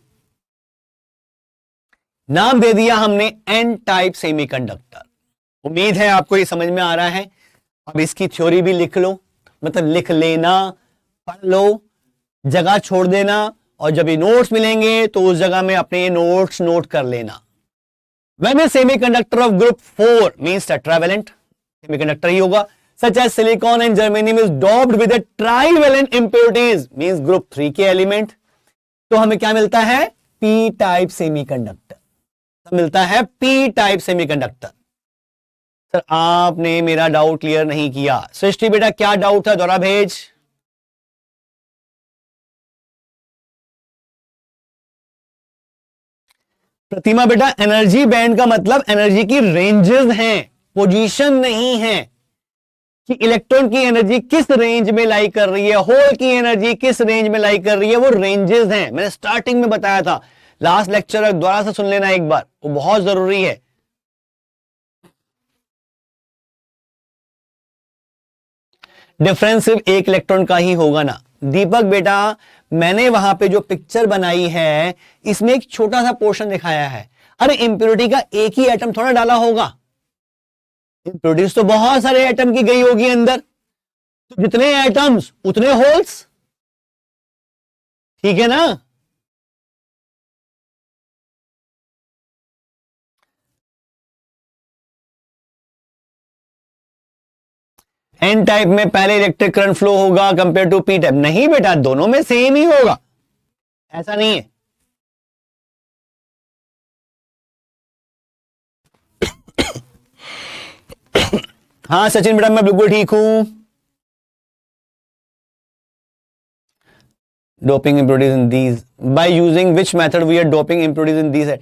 नाम दे दिया हमने एन टाइप सेमीकंडक्टर। उम्मीद है आपको ये समझ में आ रहा है। अब इसकी थ्योरी भी लिख लो, मतलब लिख लेना, पढ़ लो, जगह छोड़ देना, और जब ये नोट्स मिलेंगे तो उस जगह में अपने ये नोट्स नोट कर लेना। When a semiconductor of group 4 means tetravalent, semiconductor ही होगा, such as silicon and germanium is doped with a trivalent impurities means group 3 के एलिमेंट, तो हमें क्या मिलता है? p type semiconductor. तो मिलता है p टाइप सेमीकंडक्टर। सर आपने मेरा डाउट क्लियर नहीं किया। सृष्टि बेटा क्या डाउट था, दोहरा भेज। प्रतिमा बेटा एनर्जी बैंड का मतलब एनर्जी की रेंजेस हैं, पोजीशन नहीं है। कि इलेक्ट्रॉन की एनर्जी किस रेंज में लाई कर रही है, होल की एनर्जी किस रेंज में लाई कर रही है, वो रेंजेस हैं, मैंने स्टार्टिंग में बताया था, लास्ट लेक्चर दोबारा से सुन लेना एक बार, वो बहुत जरूरी है। डिफरेंस सिर्फ एक इलेक्ट्रॉन का ही होगा ना दीपक बेटा, मैंने वहां पे जो पिक्चर बनाई है इसमें एक छोटा सा पोर्शन दिखाया है। अरे इंप्योरिटी का एक ही एटम थोड़ा डाला होगा, इंप्योरिटीज तो बहुत सारे एटम की गई होगी अंदर, तो जितने एटम्स उतने होल्स, ठीक है ना। एन टाइप में पहले इलेक्ट्रिक करंट फ्लो होगा कंपेयर टू पी टाइप, नहीं बेटा दोनों में सेम ही होगा, ऐसा नहीं है। हाँ सचिन बेटा मैं बिल्कुल ठीक हूं। Doping impurities in these by using which method we are doping impurities in these,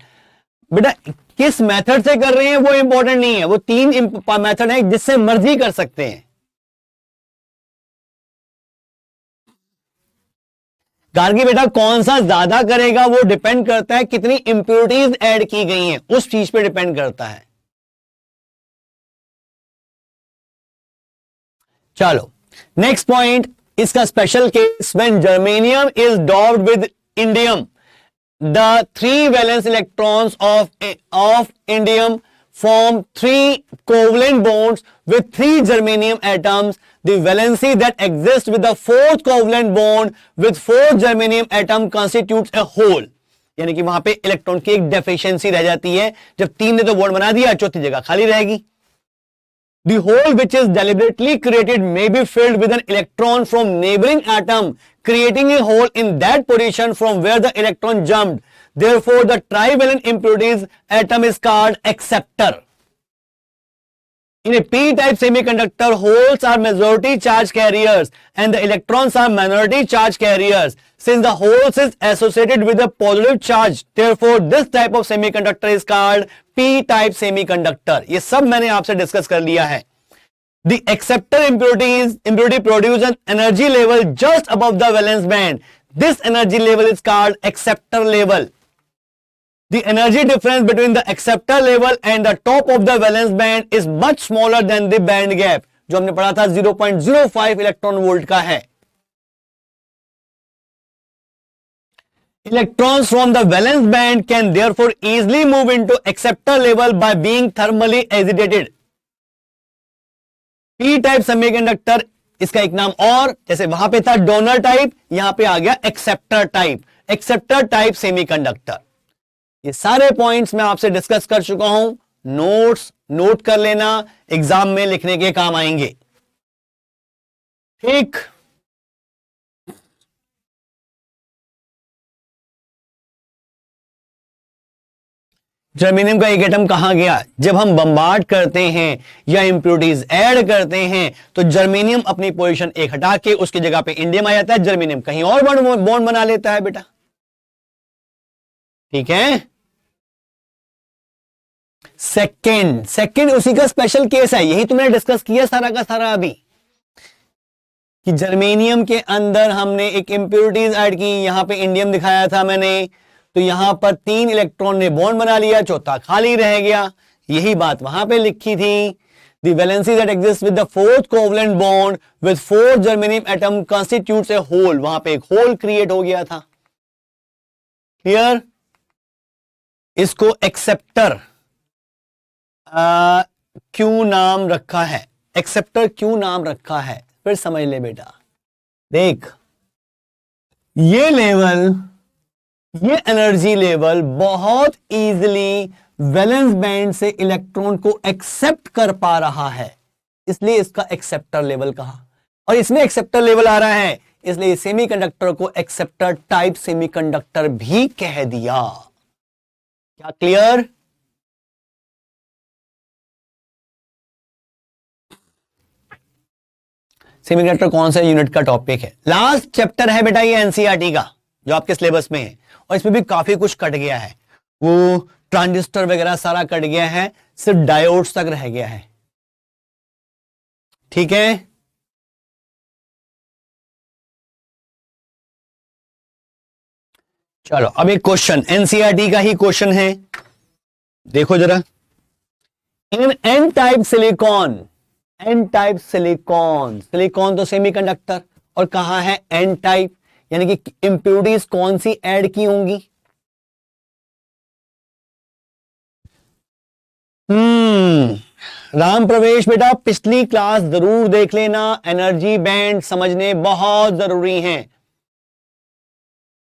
बेटा किस मेथड से कर रहे हैं वो इंपॉर्टेंट नहीं है, वो तीन मेथड है जिससे मर्जी कर सकते हैं। गार्गी बेटा कौन सा ज्यादा करेगा वो डिपेंड करता है कितनी इंप्योरिटीज ऐड की गई हैं, उस चीज पे डिपेंड करता है। चलो नेक्स्ट पॉइंट, इसका special case when germanium is doped with indium, the 3 valence electrons of indium form 3 covalent bonds with 3 germanium atoms. The valency that exists with the 4th covalent bond with 4th germanium atom constitutes a whole. यानी कि वहां पे electron की एक deficiency रह जाती है, जब 3 ने तो बॉन्ड बना दिया चौथी जगह खाली रहेगी। The hole which is deliberately created may be filled with an electron from neighboring atom, creating a hole in that position from where the electron jumped. Therefore, the trivalent impurities atom is called acceptor. In a p-type semiconductor, holes are majority charge carriers and the electrons are minority charge carriers. Since the holes is associated with a positive charge, therefore this type of semiconductor is called p-type semiconductor. ये सब मैंने आपसे discuss कर लिया है। The acceptor impurity produces an energy level just above the valence band. This energy level is called acceptor level. The energy difference between the acceptor level and the top of the valence band is much smaller than the band gap, जो हमने पढ़ा था 0.05 electron volt का है। Electrons from the valence band can therefore easily move into acceptor level by being thermally agitated. P-type semiconductor इसका एक नाम, और जैसे वहां पे था डोनर टाइप, यहां पे आ गया acceptor type, acceptor type semiconductor. ये सारे पॉइंट्स मैं आपसे डिस्कस कर चुका हूं, नोट्स नोट कर लेना, एग्जाम में लिखने के काम आएंगे। ठीक, जर्मेनियम का एक एटम कहां गया? जब हम बम्बार्ड करते हैं या इंप्योरिटीज ऐड करते हैं तो जर्मेनियम अपनी पोजीशन एक हटा के उसकी जगह पे इंडियम आ जाता है, जर्मेनियम कहीं और बॉन्ड बना लेता है बेटा। ठीक है, सेकंड उसी का स्पेशल केस है, यही तुमने डिस्कस किया सारा का सारा अभी, कि जर्मेनियम के अंदर हमने एक इंप्योरिटीज ऐड की, यहां पे इंडियम दिखाया था मैंने, तो यहां पर 3 इलेक्ट्रॉन ने बॉन्ड बना लिया, चौथा खाली रह गया, यही बात वहां पे लिखी थी। The valency that exists with the 4th covalent bond with 4 germanium atom constitutes a hole, वहां पे एक होल क्रिएट हो गया था। क्लियर? इसको एक्सेप्टर क्यों नाम रखा है, एक्सेप्टर क्यों नाम रखा है, फिर समझ ले बेटा। देख, ये लेवल, ये एनर्जी लेवल बहुत इजीली वैलेंस बैंड से इलेक्ट्रॉन को एक्सेप्ट कर पा रहा है, इसलिए इसका एक्सेप्टर लेवल कहा, और इसमें एक्सेप्टर लेवल आ रहा है, इसलिए सेमीकंडक्टर को एक्सेप्टर टाइप सेमीकंडक्टर भी कह दिया। क्या क्लियर? सेमीकंडक्टर कौन सा यूनिट का टॉपिक है? लास्ट चैप्टर है बेटा ये एनसीईआरटी का, जो आपके सिलेबस में है, और इसमें भी काफी कुछ कट गया है, वो ट्रांजिस्टर वगैरह सारा कट गया है, सिर्फ डायोड्स तक रह गया है। ठीक है, चलो अब एक क्वेश्चन एनसीईआरटी का ही क्वेश्चन है, देखो जरा। In N type silicon, N type silicon, silicon तो सेमीकंडक्टर, और कहा है एन टाइप, यानी कि इंप्योरिटीज कौन सी ऐड की होंगी? राम प्रवेश बेटा पिछली क्लास जरूर देख लेना, एनर्जी बैंड समझने बहुत जरूरी हैं।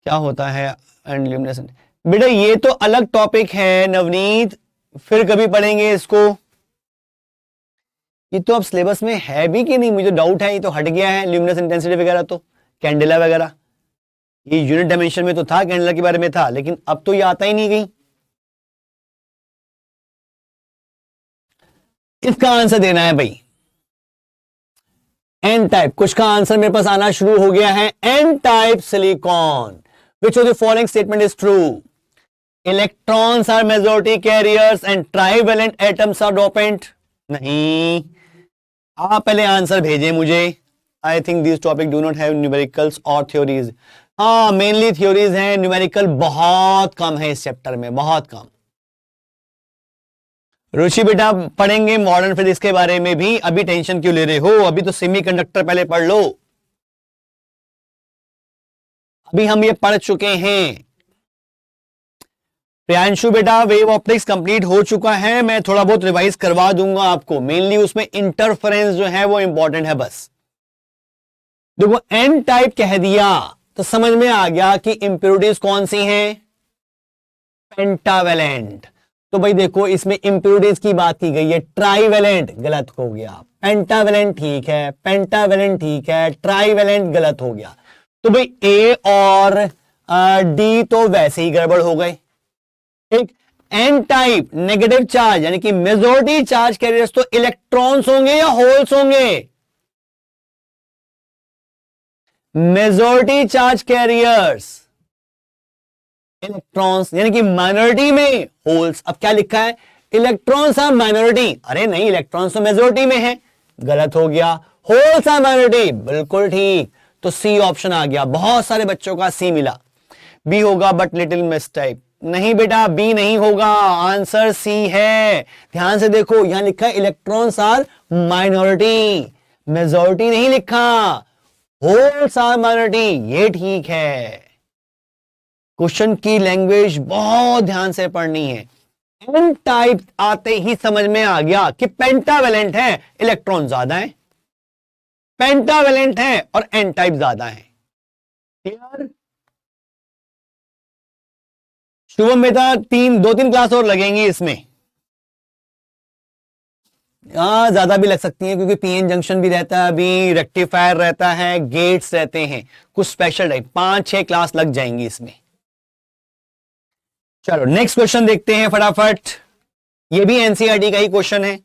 क्या होता है इल्यूमिनेशन? बेटा ये तो अलग टॉपिक है नवनीत, फिर कभी पढ़ेंगे इसको। ये तो अब सिलेबस में है भी कि नहीं, मुझे डाउट है, ये तो हट गया है ल्यूमिनस इंटेंसिटी वगैरह, तो कैंडेला वगैरह ये यूनिट डायमेंशन में तो था, कैंडेला के बारे में था, लेकिन अब तो ये आता ही नहीं गई। इसका आंसर देना है भाई, एन टाइप। कुछ का आंसर मेरे पास आना शुरू हो गया है, N type silicon. Which of the following statement is true? Electrons are majority carriers and trivalent atoms are dopant. नहीं, आप पहले आंसर भेजें मुझे। I think this topic do not have numericals और थ्योरीज। हाँ, मेनली थ्योरीज हैं, numerical बहुत कम है इस चैप्टर में, बहुत कम। रुचि बेटा पढ़ेंगे मॉडर्न फिजिक्स के बारे में भी, अभी टेंशन क्यों ले रहे हो? अभी तो सेमीकंडक्टर पहले पढ़ लो, अभी हम ये पढ़ चुके हैं। प्रियांशु बेटा वेव ऑप्टिक्स कंप्लीट हो चुका है, मैं थोड़ा बहुत रिवाइज करवा दूंगा आपको, मेनली उसमें इंटरफेरेंस जो है वो इंपॉर्टेंट है बस। देखो एन टाइप कह दिया तो समझ में आ गया कि इंप्योरिटीज कौन सी हैं? पेंटावेलेंट। तो भाई देखो इसमें इंप्योरिटीज की बात की गई है, ट्राइवेलेंट गलत हो गया, पेंटावेलेंट ठीक है, पेंटावेलेंट ठीक है, ट्राइवेलेंट गलत हो गया। तो भाई ए और डी तो वैसे ही गड़बड़ हो गए। एक एन टाइप नेगेटिव चार्ज यानी कि मेजॉरिटी चार्ज कैरियर्स तो इलेक्ट्रॉन्स होंगे या होल्स होंगे? मेजॉरिटी चार्ज कैरियर्स इलेक्ट्रॉन्स, यानी कि माइनॉरिटी में होल्स। अब क्या लिखा है? Electrons are minority. अरे नहीं, इलेक्ट्रॉन्स तो मेजॉरिटी में है, गलत हो गया। होल्स आर माइनॉरिटी, बिल्कुल ठीक। तो सी ऑप्शन आ गया, बहुत सारे बच्चों का सी मिला। बी होगा बट लिटिल मिस टाइप। नहीं बेटा बी नहीं होगा, आंसर सी है। ध्यान से देखो यहां लिखा है इलेक्ट्रॉन्स आर माइनॉरिटी, मेजॉरिटी नहीं लिखा। होल्स आर माइनॉरिटी, ये ठीक है। क्वेश्चन की लैंग्वेज बहुत ध्यान से पढ़नी है। एन टाइप आते ही समझ में आ गया कि पेंटावेलेंट है, इलेक्ट्रॉन ज्यादा है, पेंटावेलेंट है और एन टाइप ज्यादा है। क्लियर? शुभम बेटा दो तीन क्लास और लगेंगी इसमें, ज्यादा भी लग सकती है क्योंकि पीएन जंक्शन भी रहता है, अभी रेक्टिफायर रहता है, गेट्स रहते हैं, कुछ स्पेशल टाइप 5-6 क्लास लग जाएंगी इसमें। चलो नेक्स्ट क्वेश्चन देखते हैं फटाफट। ये भी एनसीईआरटी का ही क्वेश्चन है,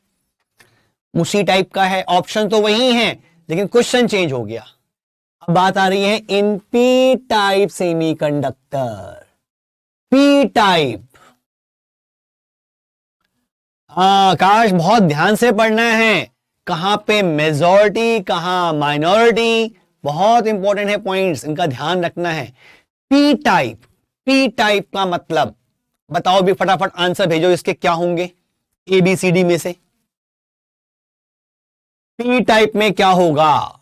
उसी टाइप का है, ऑप्शन तो वही है लेकिन क्वेश्चन चेंज हो गया। अब बात आ रही है in p type semiconductor. P type, काश बहुत ध्यान से पढ़ना है, कहां पे मेजॉरिटी कहां माइनॉरिटी, बहुत इंपॉर्टेंट है पॉइंट्स, इनका ध्यान रखना है। पी टाइप, पी टाइप का मतलब बताओ भी, फटाफट आंसर भेजो इसके क्या होंगे ABCD में से। पी टाइप में क्या होगा?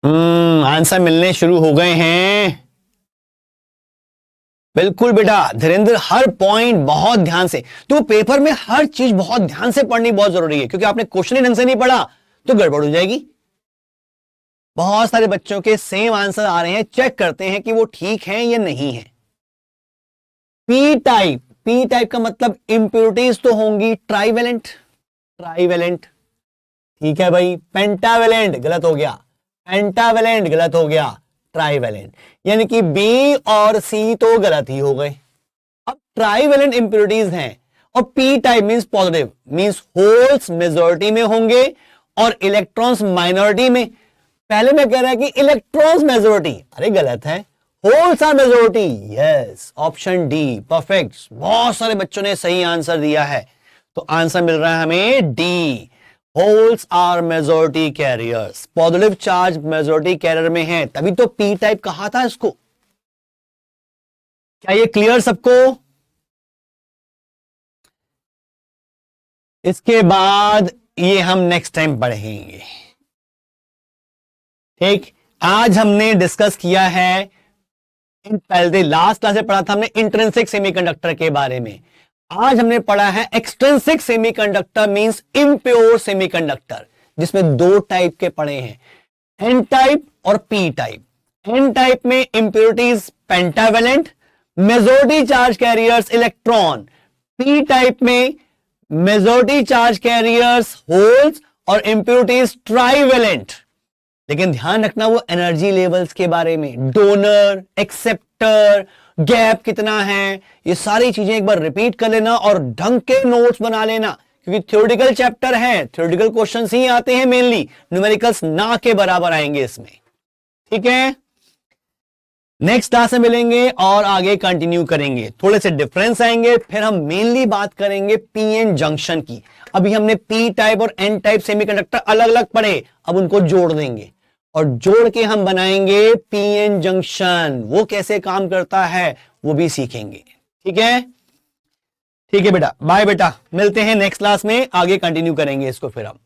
आंसर मिलने शुरू हो गए हैं। बिल्कुल बेटा धीरेन्द्र, हर पॉइंट बहुत ध्यान से, तो पेपर में हर चीज बहुत ध्यान से पढ़नी बहुत जरूरी है, क्योंकि आपने क्वेश्चन ही ढंग से नहीं पढ़ा तो गड़बड़ हो जाएगी। बहुत सारे बच्चों के सेम आंसर आ रहे हैं, चेक करते हैं कि वो ठीक है या नहीं है। पी टाइप, पी टाइप का मतलब इंप्योरिटीज तो होंगी ट्राइवेलेंट, ट्राइवेलेंट ठीक है भाई। पेंटावेलेंट गलत हो गया, पेंटावेलेंट गलत हो गया, ट्राइवेलेंट, यानी कि बी और सी तो गलत ही हो गए। अब ट्राइवेलेंट इंप्योरिटीज हैं और P type means positive, means holes majority में होंगे और इलेक्ट्रॉन्स माइनॉरिटी में। पहले मैं कह रहा कि इलेक्ट्रॉन्स मेजॉरिटी, अरे गलत है, holes are majority, yes, option D, perfect. बहुत सारे बच्चों ने सही आंसर दिया है, तो आंसर मिल रहा है हमें D, holes are majority carriers. Positive charge majority carrier में है, तभी तो पी टाइप कहा था इसको। क्या ये क्लियर सबको? इसके बाद ये हम नेक्स्ट टाइम पढ़ेंगे। ठीक, आज हमने डिस्कस किया है, पहले लास्ट क्लास में पढ़ा था हमने इंट्रिंसिक सेमीकंडक्टर के बारे में। आज हमने पढ़ा है extrinsic semiconductor, means impure semiconductor, जिसमें दो टाइप के पढ़े हैं, एन टाइप और पी टाइप। एन टाइप में impurities pentavalent, majority charge carriers electron. P type में मेजोरिटी चार्ज कैरियर्स होल्स और इंप्योरिटीज ट्राइवेलेंट। लेकिन ध्यान रखना वो एनर्जी लेवल्स के बारे में, डोनर, एक्सेप्टर, गैप कितना है, ये सारी चीजें एक बार रिपीट कर लेना और ढंग के नोट्स बना लेना, क्योंकि थ्योरेटिकल चैप्टर है, थ्योरेटिकल क्वेश्चंस ही आते हैं मेनली, न्यूमेरिकल्स ना के बराबर आएंगे इसमें। ठीक है, नेक्स्ट क्लास में मिलेंगे और आगे कंटिन्यू करेंगे, थोड़े से डिफरेंस आएंगे, फिर हम मेनली बात करेंगे पीएन जंक्शन की। अभी हमने पी टाइप और एन टाइप सेमीकंडक्टर अलग अलग पढ़े, अब उनको जोड़ देंगे और जोड़ के हम बनाएंगे पीएन जंक्शन। वो कैसे काम करता है वो भी सीखेंगे। ठीक है, ठीक है बेटा, बाय बेटा, मिलते हैं नेक्स्ट क्लास में, आगे कंटिन्यू करेंगे इसको फिर हम।